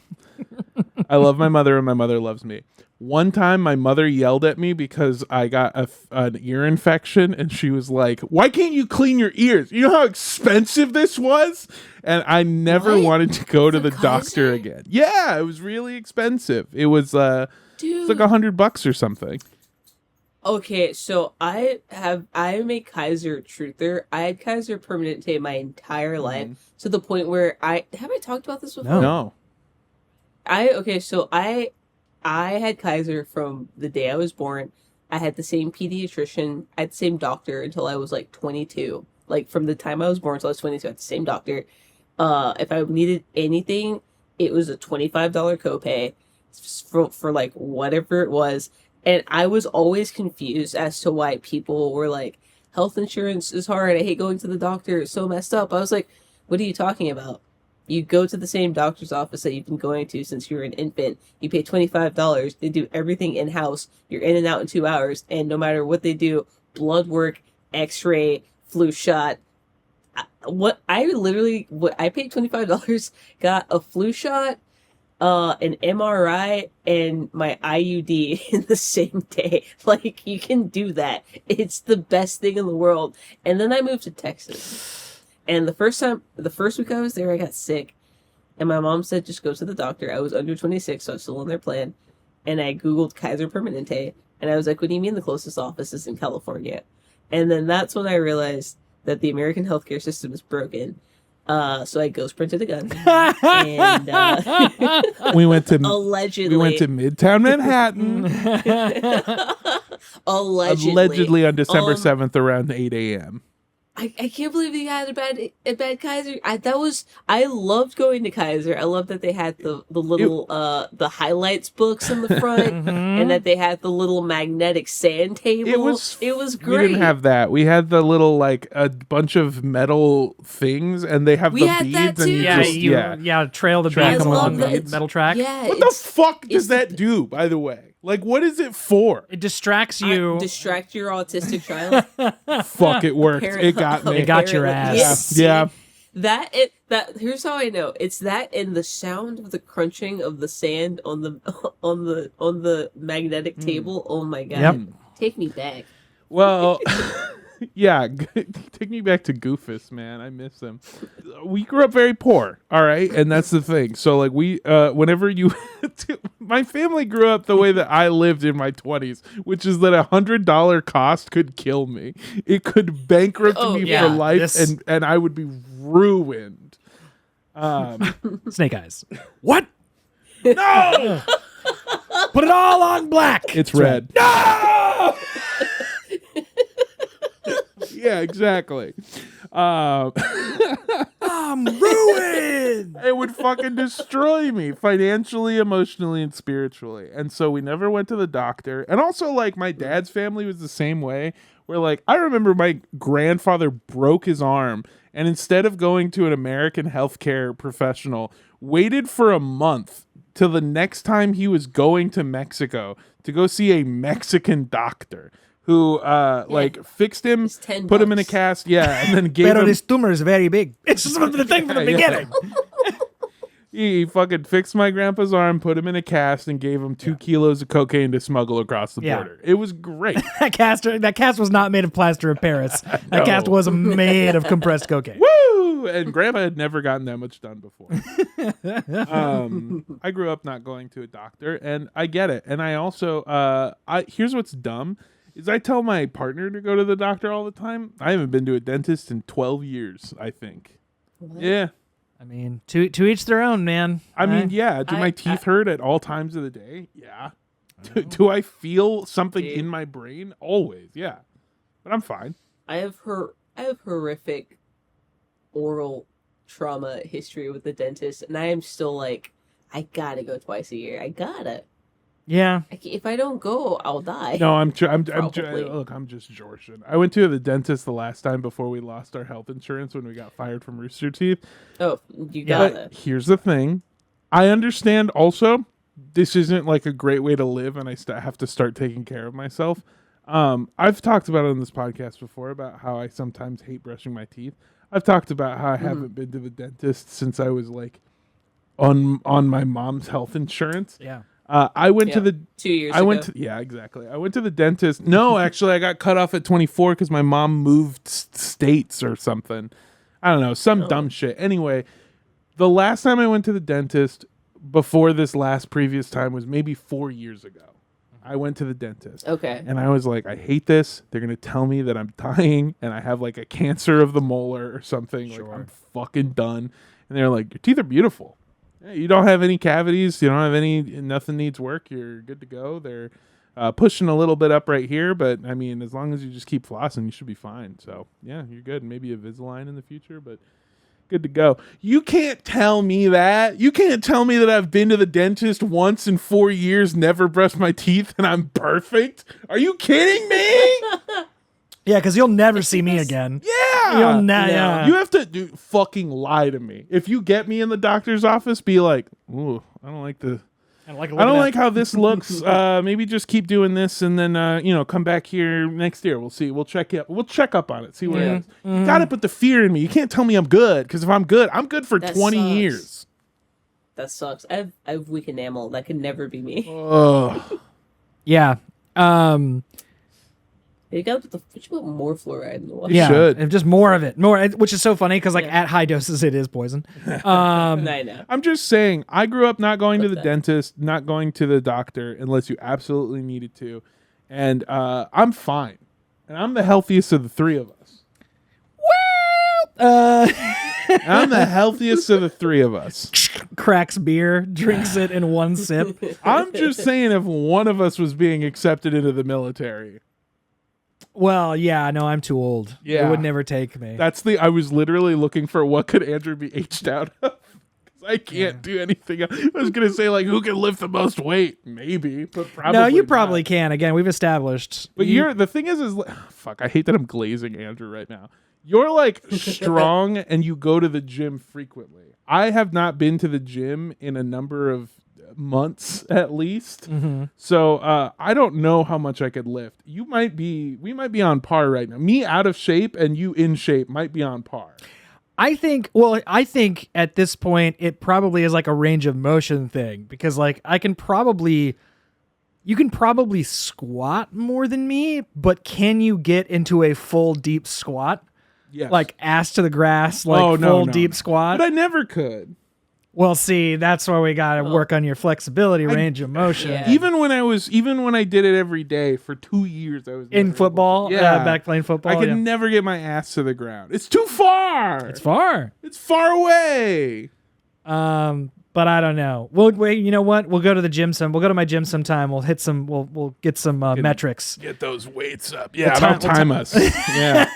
I love my mother and my mother loves me. One time my mother yelled at me because I got an ear infection, and she was like, why can't you clean your ears? You know how expensive this was? And I never wanted to go to the doctor again. Yeah, it was really expensive. It was it's like $100 or something. Okay, so I'm a Kaiser truther. I had Kaiser Permanente my entire life to the point where have I talked about this before? No. I had Kaiser from the day I was born. I had the same pediatrician. I had the same doctor until I was 22. From the time I was born until I was 22, I had the same doctor. If I needed anything, it was a $25 copay for whatever it was. And I was always confused as to why people were like, health insurance is hard. I hate going to the doctor. It's so messed up. I was like, what are you talking about? You go to the same doctor's office that you've been going to since you were an infant. You pay $25. They do everything in-house. You're in and out in 2 hours. And no matter what they do, blood work, x-ray, flu shot. I paid $25, got a flu shot, an MRI, and my IUD in the same day. You can do that. It's the best thing in the world. And then I moved to Texas. And the first week I was there, I got sick. And my mom said, just go to the doctor. I was under 26, so I was still on their plan. And I Googled Kaiser Permanente. And I was like, what do you mean the closest office is in California? And then that's when I realized that the American healthcare system is broken. So I ghost printed a gun. And we went to allegedly Midtown Manhattan. Allegedly On December 7th around 8 a.m. I can't believe you had a bad Kaiser. I loved going to Kaiser. I loved that they had the little the highlights books in the front, and that they had the little magnetic sand table. It was great. We didn't have that. We had the little like a bunch of metal things, and they have the beads, and trail the beads along the metal track. Yeah, what the fuck does that do? By the way, like, what is it for? It distracts you. Distract your autistic child. Fuck, it worked. It got me. It got your ass. Yeah. That here's how I know. It's that and the sound of the crunching of the sand on the magnetic table. Oh my god. Yep. Take me back. Well, yeah, take me back to Goofus, man. I miss him. We grew up very poor, all right, and that's the thing. So, like, whenever my family grew up the way that I lived in my 20s, which is that $100 cost could kill me. It could bankrupt me for life, and I would be ruined. Snake eyes. What? No! Put it all on black. It's red. No! Yeah, exactly. I'm ruined. It would fucking destroy me financially, emotionally, and spiritually. And so we never went to the doctor. And also, like, my dad's family was the same way, where, like, I remember my grandfather broke his arm, and instead of going to an American healthcare professional, waited for a month till the next time he was going to Mexico to go see a Mexican doctor who like fixed him, put him in a cast, and then gave him... this tumor is very big. It's just the thing from the beginning. He fucking fixed my grandpa's arm, put him in a cast, and gave him 2 kilos of cocaine to smuggle across the border. It was great. That cast was not made of plaster of Paris. That cast was made of compressed cocaine. Woo! And grandpa had never gotten that much done before. I grew up not going to a doctor, and I get it. And I also, here's what's dumb, is I tell my partner to go to the doctor all the time. I haven't been to a dentist in 12 years, I think. What? Yeah. I mean, to each their own, man. I mean, yeah. Do my teeth hurt at all times of the day? Yeah. Do I feel something in my brain? Always, yeah. But I'm fine. I have horrific oral trauma history with the dentist, and I am still like, I gotta go twice a year. I gotta. Yeah. If I don't go, I'll die. No, I'm just Jortion. I went to the dentist the last time before we lost our health insurance when we got fired from Rooster Teeth. Oh, you got it. Here's the thing. I understand also this isn't like a great way to live, and I have to start taking care of myself. I've talked about it on this podcast before about how I sometimes hate brushing my teeth. I've talked about how I haven't been to the dentist since I was like on my mom's health insurance. Yeah. I went to the 2 years ago. Exactly. I went to the dentist. No, actually, I got cut off at 24 because my mom moved states or something. I don't know, some dumb shit. Anyway, the last time I went to the dentist before this previous time was maybe 4 years ago. I went to the dentist. Okay. And I was like, I hate this. They're going to tell me that I'm dying and I have like a cancer of the molar or something. Sure. Like, I'm fucking done. And they're like, your teeth are beautiful. You don't have any cavities. You don't have nothing needs work. You're good to go. They're pushing a little bit up right here, but I mean, as long as you just keep flossing, you should be fine. So yeah, you're good. Maybe a Invisalign in the future, but good to go. You can't tell me that. You can't tell me that I've been to the dentist once in 4 years, never brushed my teeth, and I'm perfect. Are you kidding me? Yeah, because you'll never see me again. Yeah. Yeah. You have to fucking lie to me. If you get me in the doctor's office, be like, ooh, I don't like how this looks. Maybe just keep doing this and then, come back here next year. We'll see. We'll check up on it. See where it is. You got to put the fear in me. You can't tell me I'm good, because if I'm good for that 20 sucks. years. That sucks. I have weak enamel. That could never be me. Yeah. You gotta put more fluoride in the water. Yeah, should. Just more of it. Which is so funny because at high doses it is poison. I know. I'm just saying, I grew up not going to the dentist, not going to the doctor unless you absolutely needed to. And I'm fine. And I'm the healthiest of the three of us. I'm the healthiest of the three of us. Cracks beer, drinks it in one sip. I'm just saying, if one of us was being accepted into the military, Well, yeah, no, I'm too old. Yeah. It would never take me. I was literally looking for what could Andrew be aged out of. I can't do anything else. I was gonna say like who can lift the most weight, maybe, but probably no, you not. probably can. Again, we've established. But the thing is fuck. I hate that I'm glazing Andrew right now. You're like strong and you go to the gym frequently. I have not been to the gym in a number of months at least. So I don't know how much I could lift. We might be on par right now. Me out of shape and you in shape might be on par. I think at this point it probably is like a range of motion thing because like you can probably squat more than me, but can you get into a full deep squat? Yes. Like ass to the grass, like full deep squat? But I never could. Well, see, that's why we got to work on your flexibility, range of motion. Yeah. Even when I did it every day for 2 years, I was In never football, able to- back playing football. I could never get my ass to the ground. It's too far. It's far. It's far away. But I don't know. Wait, you know what? We'll go to the gym We'll go to my gym sometime. We'll hit some. We'll get some metrics. Get those weights up. Yeah, We'll about time us. Yeah,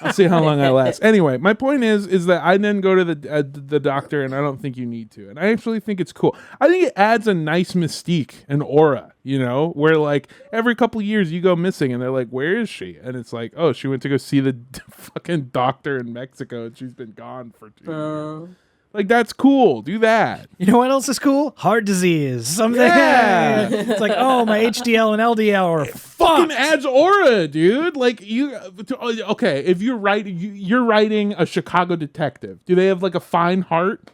I'll see how long I last. Anyway, my point is that I then go to the doctor, and I don't think you need to. And I actually think it's cool. I think it adds a nice mystique, an aura. You know, where like every couple of years you go missing, and they're like, "Where is she?" And it's like, "Oh, she went to go see the fucking doctor in Mexico, and she's been gone for 2 years." Like, that's cool. Do that. You know what else is cool? Heart disease. Something. Yeah. It's like, oh, my HDL and LDL are Fucking fucked. adds aura, dude. Like, okay, if you're writing a Chicago detective, do they have like a fine heart?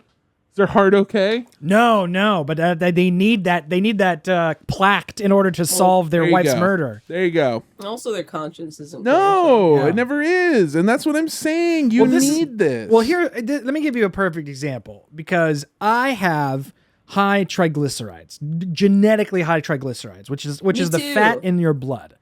Is their heart okay? No, but they need that. They need that plaqued in order to solve their There you wife's go. murder. There you go. Also, their conscience isn't No, Yeah. it never is. And that's what I'm saying. You need this. Well, here, let me give you a perfect example because I have high triglycerides, genetically high triglycerides, which is the too. fat in your blood.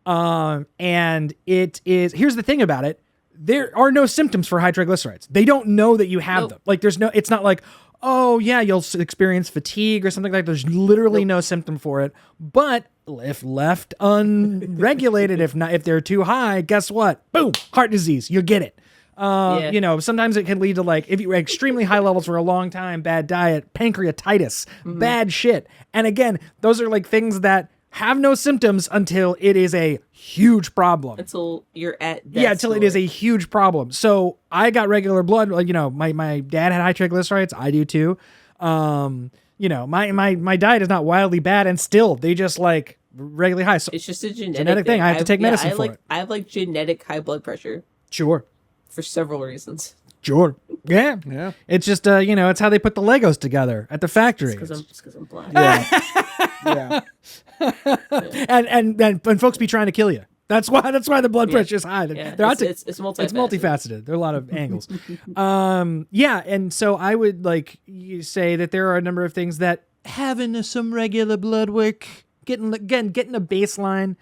And it is. Here's the thing about it. There are no symptoms for high triglycerides. They don't know that you have them. Like it's not like, oh yeah, you'll experience fatigue or something like that. There's literally no symptom for it. But if left unregulated, if they're too high, guess what? Boom, heart disease. You'll get it. You know, sometimes it can lead to like, if you extremely high levels for a long time, bad diet, pancreatitis, bad shit. And again, those are like things that have no symptoms until it is a huge problem. Until you're at until it is a huge problem. So I got regular blood. Like, you know, my dad had high triglycerides. I do too. You know, my diet is not wildly bad, and still they just like regularly high. So it's just a genetic thing. I have to take medicine for it. I have like genetic high blood pressure Sure. for several reasons. Sure. Yeah. Yeah. It's just you know, it's how they put the Legos together at the factory. It's because I'm black. Yeah. And folks be trying to kill you. That's why the blood pressure is high. Yeah. They're out to, It's multifaceted. It's multifaceted. There are a lot of angles. Yeah, and so I would like you say that there are a number of things that having some regular blood work, getting a baseline,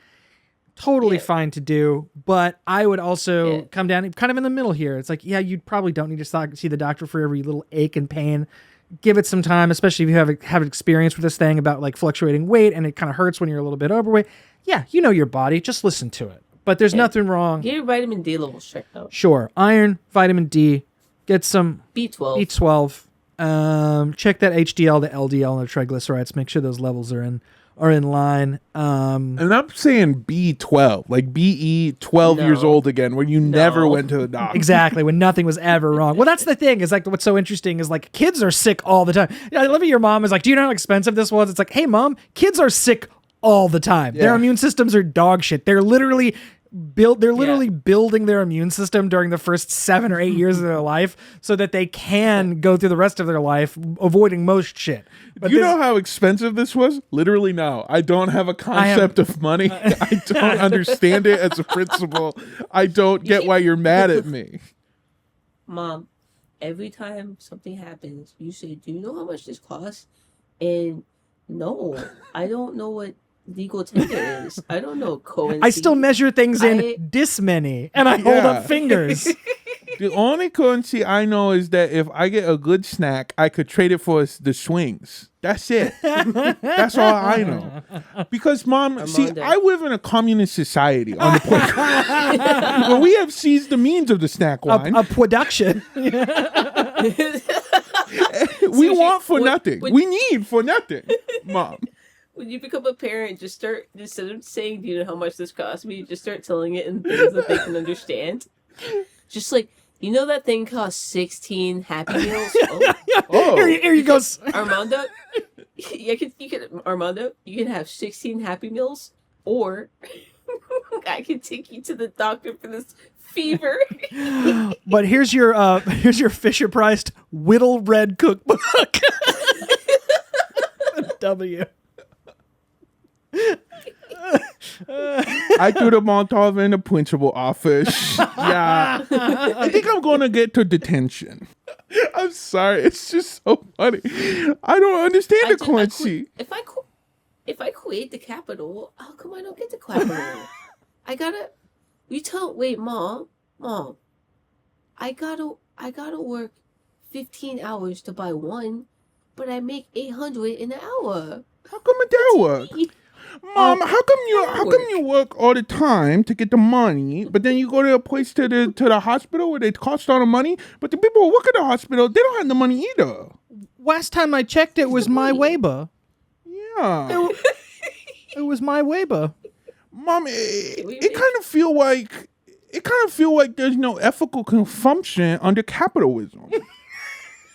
totally fine to do. But I would also come down kind of in the middle here. It's like, yeah, you probably don't need to see the doctor for every little ache and pain. Give it some time, especially if you have experience with this thing about like fluctuating weight and it kind of hurts when you're a little bit overweight. Yeah, you know your body. Just listen to it. But there's nothing wrong. Get your vitamin D levels checked out. Sure. Iron, vitamin D, get some B12. B12. Check that HDL, the LDL, and the triglycerides. Make sure those levels are in line. And I'm saying B12, like BE 12 years old again, when you never went to the doctor. Exactly, when nothing was ever wrong. Well, that's the thing, is like what's so interesting is like kids are sick all the time. I love it. Your mom is like, do you know how expensive this was? It's like, hey mom, kids are sick all the time. Their immune systems are dog shit. They're literally building their immune system during the first 7 or 8 years of their life so that they can go through the rest of their life avoiding most shit. But you know how expensive this was? Literally no. I don't have a concept of money. I don't understand it as a principle. I don't get why you're mad at me. Mom, every time something happens, you say, do you know how much this costs? And no, I don't know what legal tender is. I don't know currency. I still measure things in this many, and I hold up fingers. The only currency I know is that if I get a good snack, I could trade it for the swings. That's it. That's all I know. Because, Mom, see, I live in a communist society on the point where we have seized the means of the snack wine. A production. We want for nothing. We need for nothing, Mom. When you become a parent, just start, instead of saying, do you know how much this cost me, just start telling it in things that they can understand. Just like, you know that thing costs 16 Happy Meals? Oh. Here you go. Armando, you can Armando, you can have 16 Happy Meals, or I can take you to the doctor for this fever. But here's your Fisher Price Whittle Red Cookbook. W. I threw the Molotov in the principal office. Yeah. I think I'm going to get to detention. I'm sorry. It's just so funny. I don't understand the currency. If I quit the Capitol, how come I don't get the Capitol? Wait, Mom, I gotta work 15 hours to buy one, but I make 800 in an hour. How come it don't work? Mom, how come you work all the time to get the money, but then you go to a place to the hospital where they cost all the money, but the people who work at the hospital, they don't have the money either. Last time I checked, it was my Weber. Yeah. It was my Weber. Mom, it kind of feel like there's no ethical consumption under capitalism.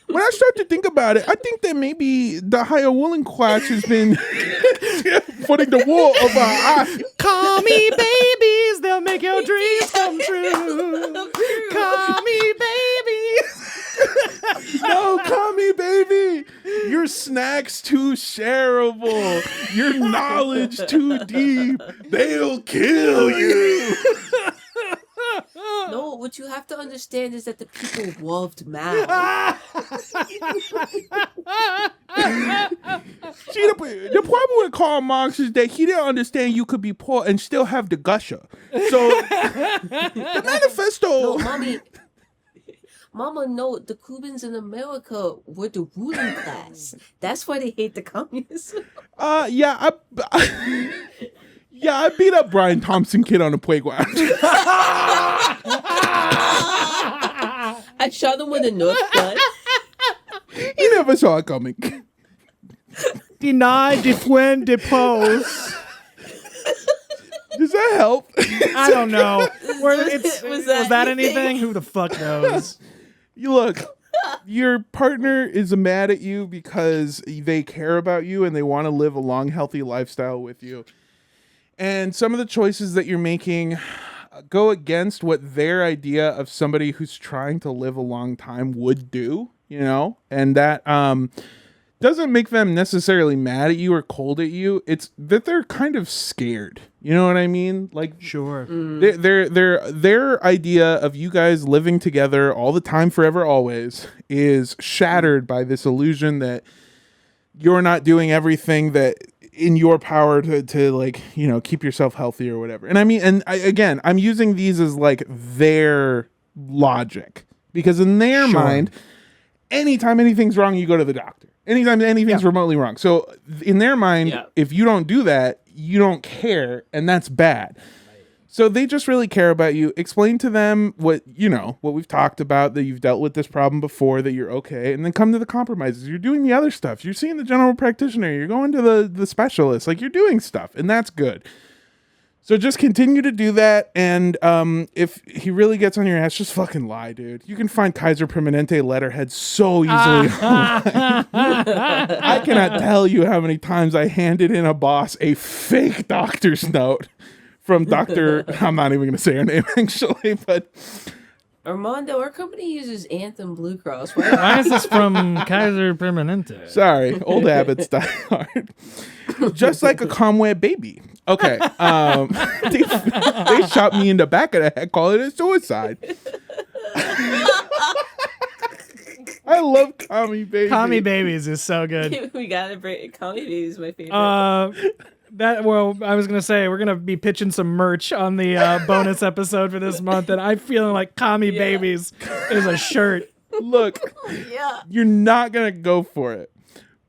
When I start to think about it, I think that maybe the higher ruling class has been putting the wool over our eyes. Call me babies, they'll make your dreams come true. Call me babies. No, call me baby. Your snacks too shareable. Your knowledge too deep. They'll kill you. No, what you have to understand is that the people loved Mao. See, the problem with Karl Marx is that he didn't understand you could be poor and still have the gusher. So, the manifesto... No, Mama, no, the Cubans in America were the ruling class. That's why they hate the communists. Yeah, I beat up Brian Thompson Kid on the playground. I shot him with a Nerf gun. He never saw it coming. Deny, defend, depose. Does that help? I don't know. Was that anything? Who the fuck knows? You look, your partner is mad at you because they care about you and they want to live a long, healthy lifestyle with you. And some of the choices that you're making go against what their idea of somebody who's trying to live a long time would do, you know? And that doesn't make them necessarily mad at you or cold at you. It's that they're kind of scared. You know what I mean? Like, sure. Their idea of you guys living together all the time, forever, always is shattered by this illusion that you're not doing everything that in your power to like, you know, keep yourself healthy or whatever. And I mean, again, I'm using these as like their logic because in their mind, anytime anything's wrong, you go to the doctor. Anytime anything's remotely wrong. So in their mind, if you don't do that, you don't care, and that's bad. So they just really care about you. Explain to them what we've talked about, that you've dealt with this problem before, that you're okay, and then come to the compromises. You're doing the other stuff. You're seeing the general practitioner. You're going to the specialist. Like, you're doing stuff, and that's good. So just continue to do that, and if he really gets on your ass, just fucking lie, dude. You can find Kaiser Permanente letterhead so easily. I cannot tell you how many times I handed in a boss a fake doctor's note from Dr. I'm not even going to say her name, actually, but... Armando, our company uses Anthem Blue Cross. Why is this from Kaiser Permanente? Sorry, old habits die hard. Just like a Conway baby. Okay. They shot me in the back of the head, calling it suicide. I love Commie Babies. Commie Babies is so good. We gotta break. Commie Babies is my favorite. I was gonna say we're gonna be pitching some merch on the bonus episode for this month, and I'm feeling like Commie Babies is a shirt. Look, you're not gonna go for it,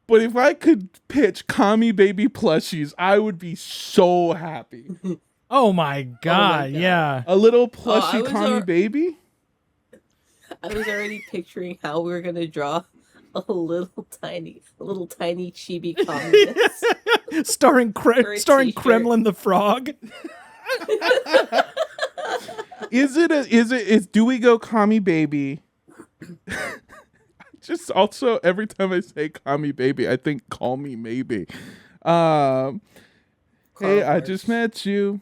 But if I could pitch Kami Baby plushies, I would be so happy. Oh my god, yeah. A little plushie Kami Baby? I was already picturing how we were gonna draw a little tiny chibi Kami. starring Kremlin the Frog. Do we go Kami Baby? Just also every time I say Kami Baby, I think Call Me Maybe. Hey, I just met you.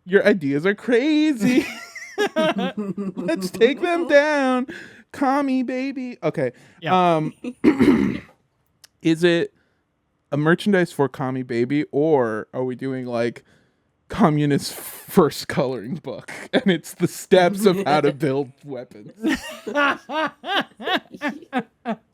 Your ideas are crazy. Let's take them down. Kami Baby. Okay. Yeah. Is it a merchandise for Kami Baby, or are we doing like communist first coloring book and it's the steps of how to build weapons? I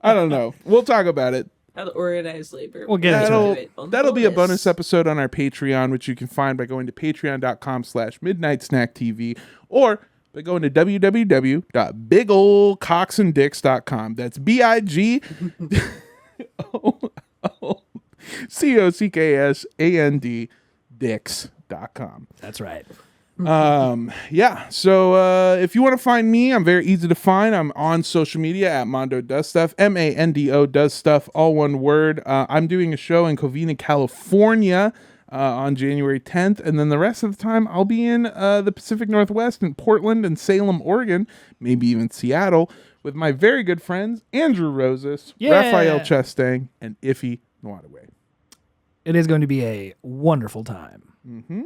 don't know. We'll talk about it. How to organize labor. We'll get into it. That'll be a bonus episode on our Patreon, which you can find by going to patreon.com/midnightsnacktv or by going to www.bigoldcocksandicks.com. That's BIGOCKSAND dicks.com. That's right. Yeah. So if you want to find me, I'm very easy to find. I'm on social media at Mondo Does Stuff, MANDO Does Stuff, all one word. I'm doing a show in Covina, California on January 10th, and then the rest of the time I'll be in the Pacific Northwest in Portland and Salem, Oregon, maybe even Seattle, with my very good friends Andrew Rosas, Raphael Chestang, and Iffy Nwadaway. It is going to be a wonderful time. Mm-hmm.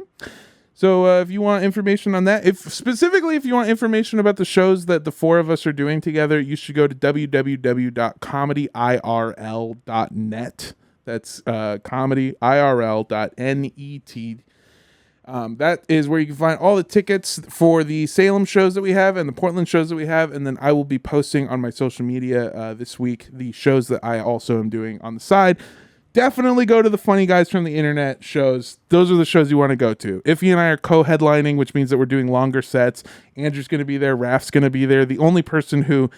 So if you want information on that, if you want information about the shows that the four of us are doing together, you should go to www.comedyirl.net. That's comedyirl.net. That is where you can find all the tickets for the Salem shows that we have and the Portland shows that we have. And then I will be posting on my social media this week the shows that I also am doing on the side. Definitely go to the Funny Guys from the Internet shows. Those are the shows you want to go to. Iffy and I are co-headlining, which means that we're doing longer sets. Andrew's going to be there. Raph's going to be there. The only person who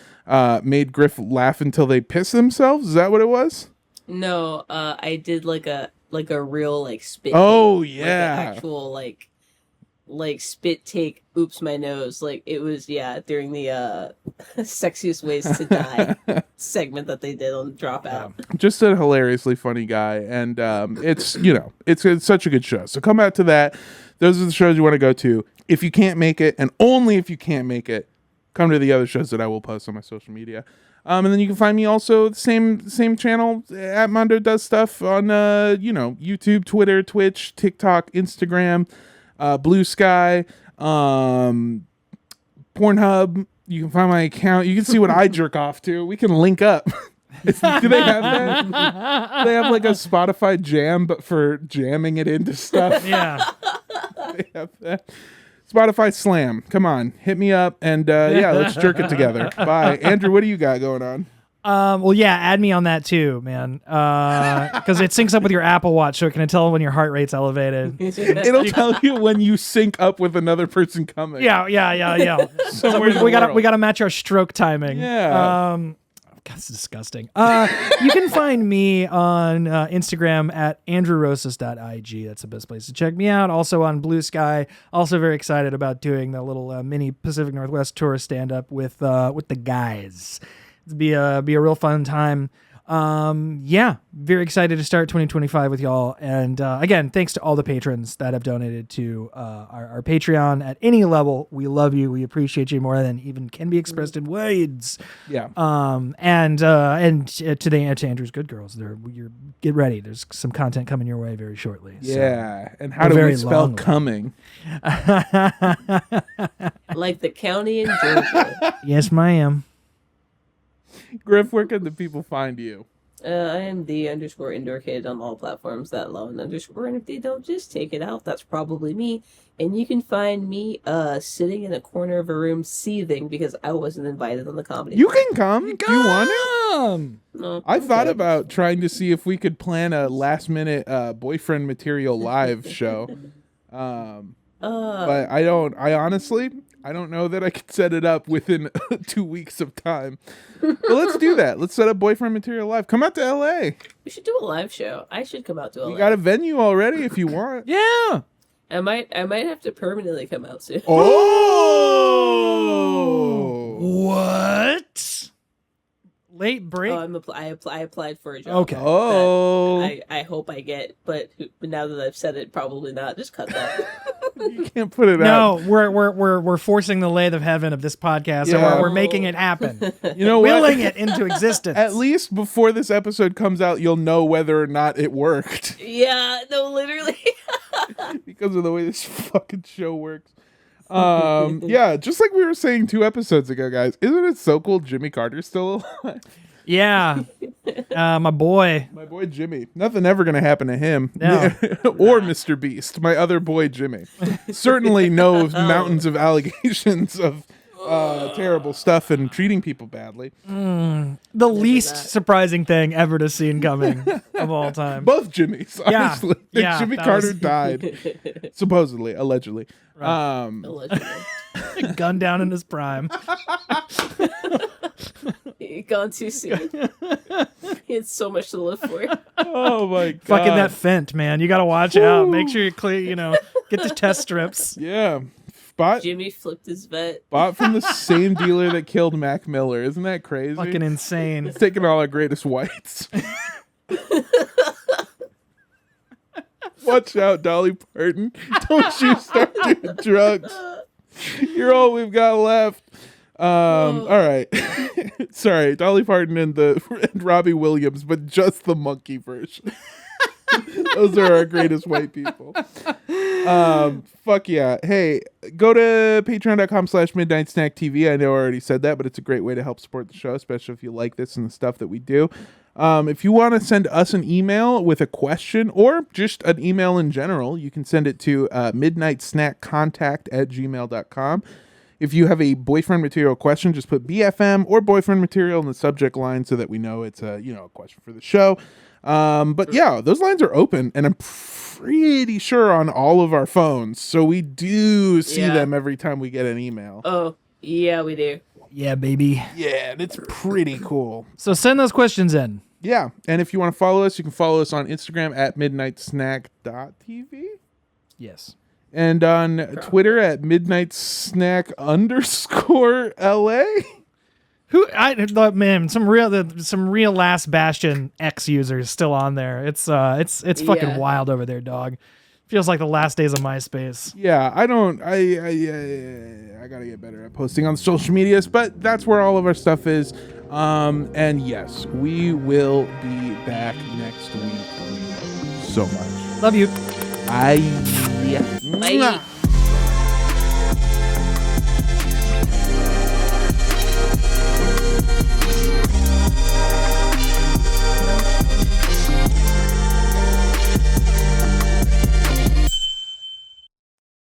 made Griff laugh until they piss themselves. Is that what it was? No, I did like a real spit. Oh take, yeah, like actual spit take. Oops, my nose. It was during the sexiest ways to die segment that they did on Dropout. Just a hilariously funny guy, and it's it's such a good show. So come out to that. Those are the shows you want to go to. If you can't make it, and only if you can't make it, come to the other shows that I will post on my social media. And then you can find me also the same channel at Mondo Does Stuff on YouTube, Twitter, Twitch, TikTok, Instagram, Blue Sky, Pornhub. You can find my account. You can see what I jerk off to. We can link up. Do they have that? They have like a Spotify jam, but for jamming it into stuff. Yeah. They have that. Spotify Slam. Come on, hit me up, and let's jerk it together. Bye. Andrew, what do you got going on? Well, yeah, add me on that too, man. Because it syncs up with your Apple Watch, so it can tell when your heart rate's elevated. It'll tell you when you sync up with another person coming. Yeah. So we gotta match our stroke timing. Yeah. God, it's disgusting. You can find me on Instagram at andrewrosas.ig. That's the best place to check me out. Also on Blue Sky. Also very excited about doing the little mini Pacific Northwest tour stand-up with the guys. It'll be a real fun time. Very excited to start 2025 with y'all. And again, thanks to all the patrons that have donated to our Patreon at any level. We love you. We appreciate you more than even can be expressed in words. Yeah. And to Andrew's Good Girls, get ready. There's some content coming your way very shortly. Yeah. So. And how do we spell coming? Like the county in Georgia. Yes, ma'am. Griff, where can the people find you? I am _indoor kid on all platforms, that lone _. And if they don't, just take it out. That's probably me. And you can find me sitting in a corner of a room seething because I wasn't invited on the comedy. You can come. You want it? No, I thought about trying to see if we could plan a last minute boyfriend material live show. But I honestly, I don't know that I could set it up within 2 weeks of time. But let's do that. Let's set up Boyfriend Material Live. Come out to LA. We should do a live show. I should come out to LA. We got a venue already if you want. Yeah. I might have to permanently come out soon. Oh. What? Late break? Oh, I applied for a job. Okay. Oh. I hope I get, but now that I've said it, probably not. Just cut that. You can't put it out. No, we're forcing the lathe of heaven of this podcast, Yeah. and we're making it happen. You know what? Willing it into existence. At least before this episode comes out, you'll know whether or not it worked Yeah, no, literally. because of the way this fucking show works. Yeah, just like we were saying 2 episodes ago, guys. Isn't it so cool Jimmy Carter's still alive? Yeah. My boy. My boy Jimmy. Nothing ever gonna happen to him. No. Or Mr. Beast, my other boy Jimmy. Certainly no mountains of allegations of terrible stuff and treating people badly. The least surprising thing ever to see coming of all time. Both Jimmys, Yeah. honestly. Yeah, Jimmy that Carter was- died. Supposedly, allegedly. Allegedly. Gunned down in his prime. Gone too soon. He had so much to live for. Oh my god. Fucking that Fent, man. You got to watch out. Make sure you clear, get the test strips. Yeah. Bought Jimmy flipped his vet. from the same dealer that killed Mac Miller. Isn't that crazy? Fucking insane. It's taking all our greatest whites. Watch out, Dolly Parton. Don't you start doing drugs. You're all we've got left. All right. Sorry, Dolly Parton and Robbie Williams, but just the monkey version. Those are our greatest white people. Fuck yeah. Hey, go to patreon.com/midnightsnacktv. I know I already said that, but it's a great way to help support the show, especially if you like this and the stuff that we do. If you want to send us an email with a question or just an email in general, you can send it to midnightsnackcontact@gmail.com. If you have a boyfriend material question, just put BFM or boyfriend material in the subject line so that we know it's a question for the show. But yeah, those lines are open, and I'm pretty sure on all of our phones. So we do see them every time we get an email. Oh, yeah, we do. Yeah, baby. Yeah, and it's pretty cool. So send those questions in. Yeah, and if you want to follow us, you can follow us on Instagram at midnightsnack.tv. Yes. And on Twitter at midnightsnack_LA. Some real Last Bastion X users still on there. It's fucking wild over there, dog. Feels like the last days of MySpace. Yeah, I gotta get better at posting on social medias, but that's where all of our stuff is. And yes, we will be back next week. So much. Love you. Bye. Bye.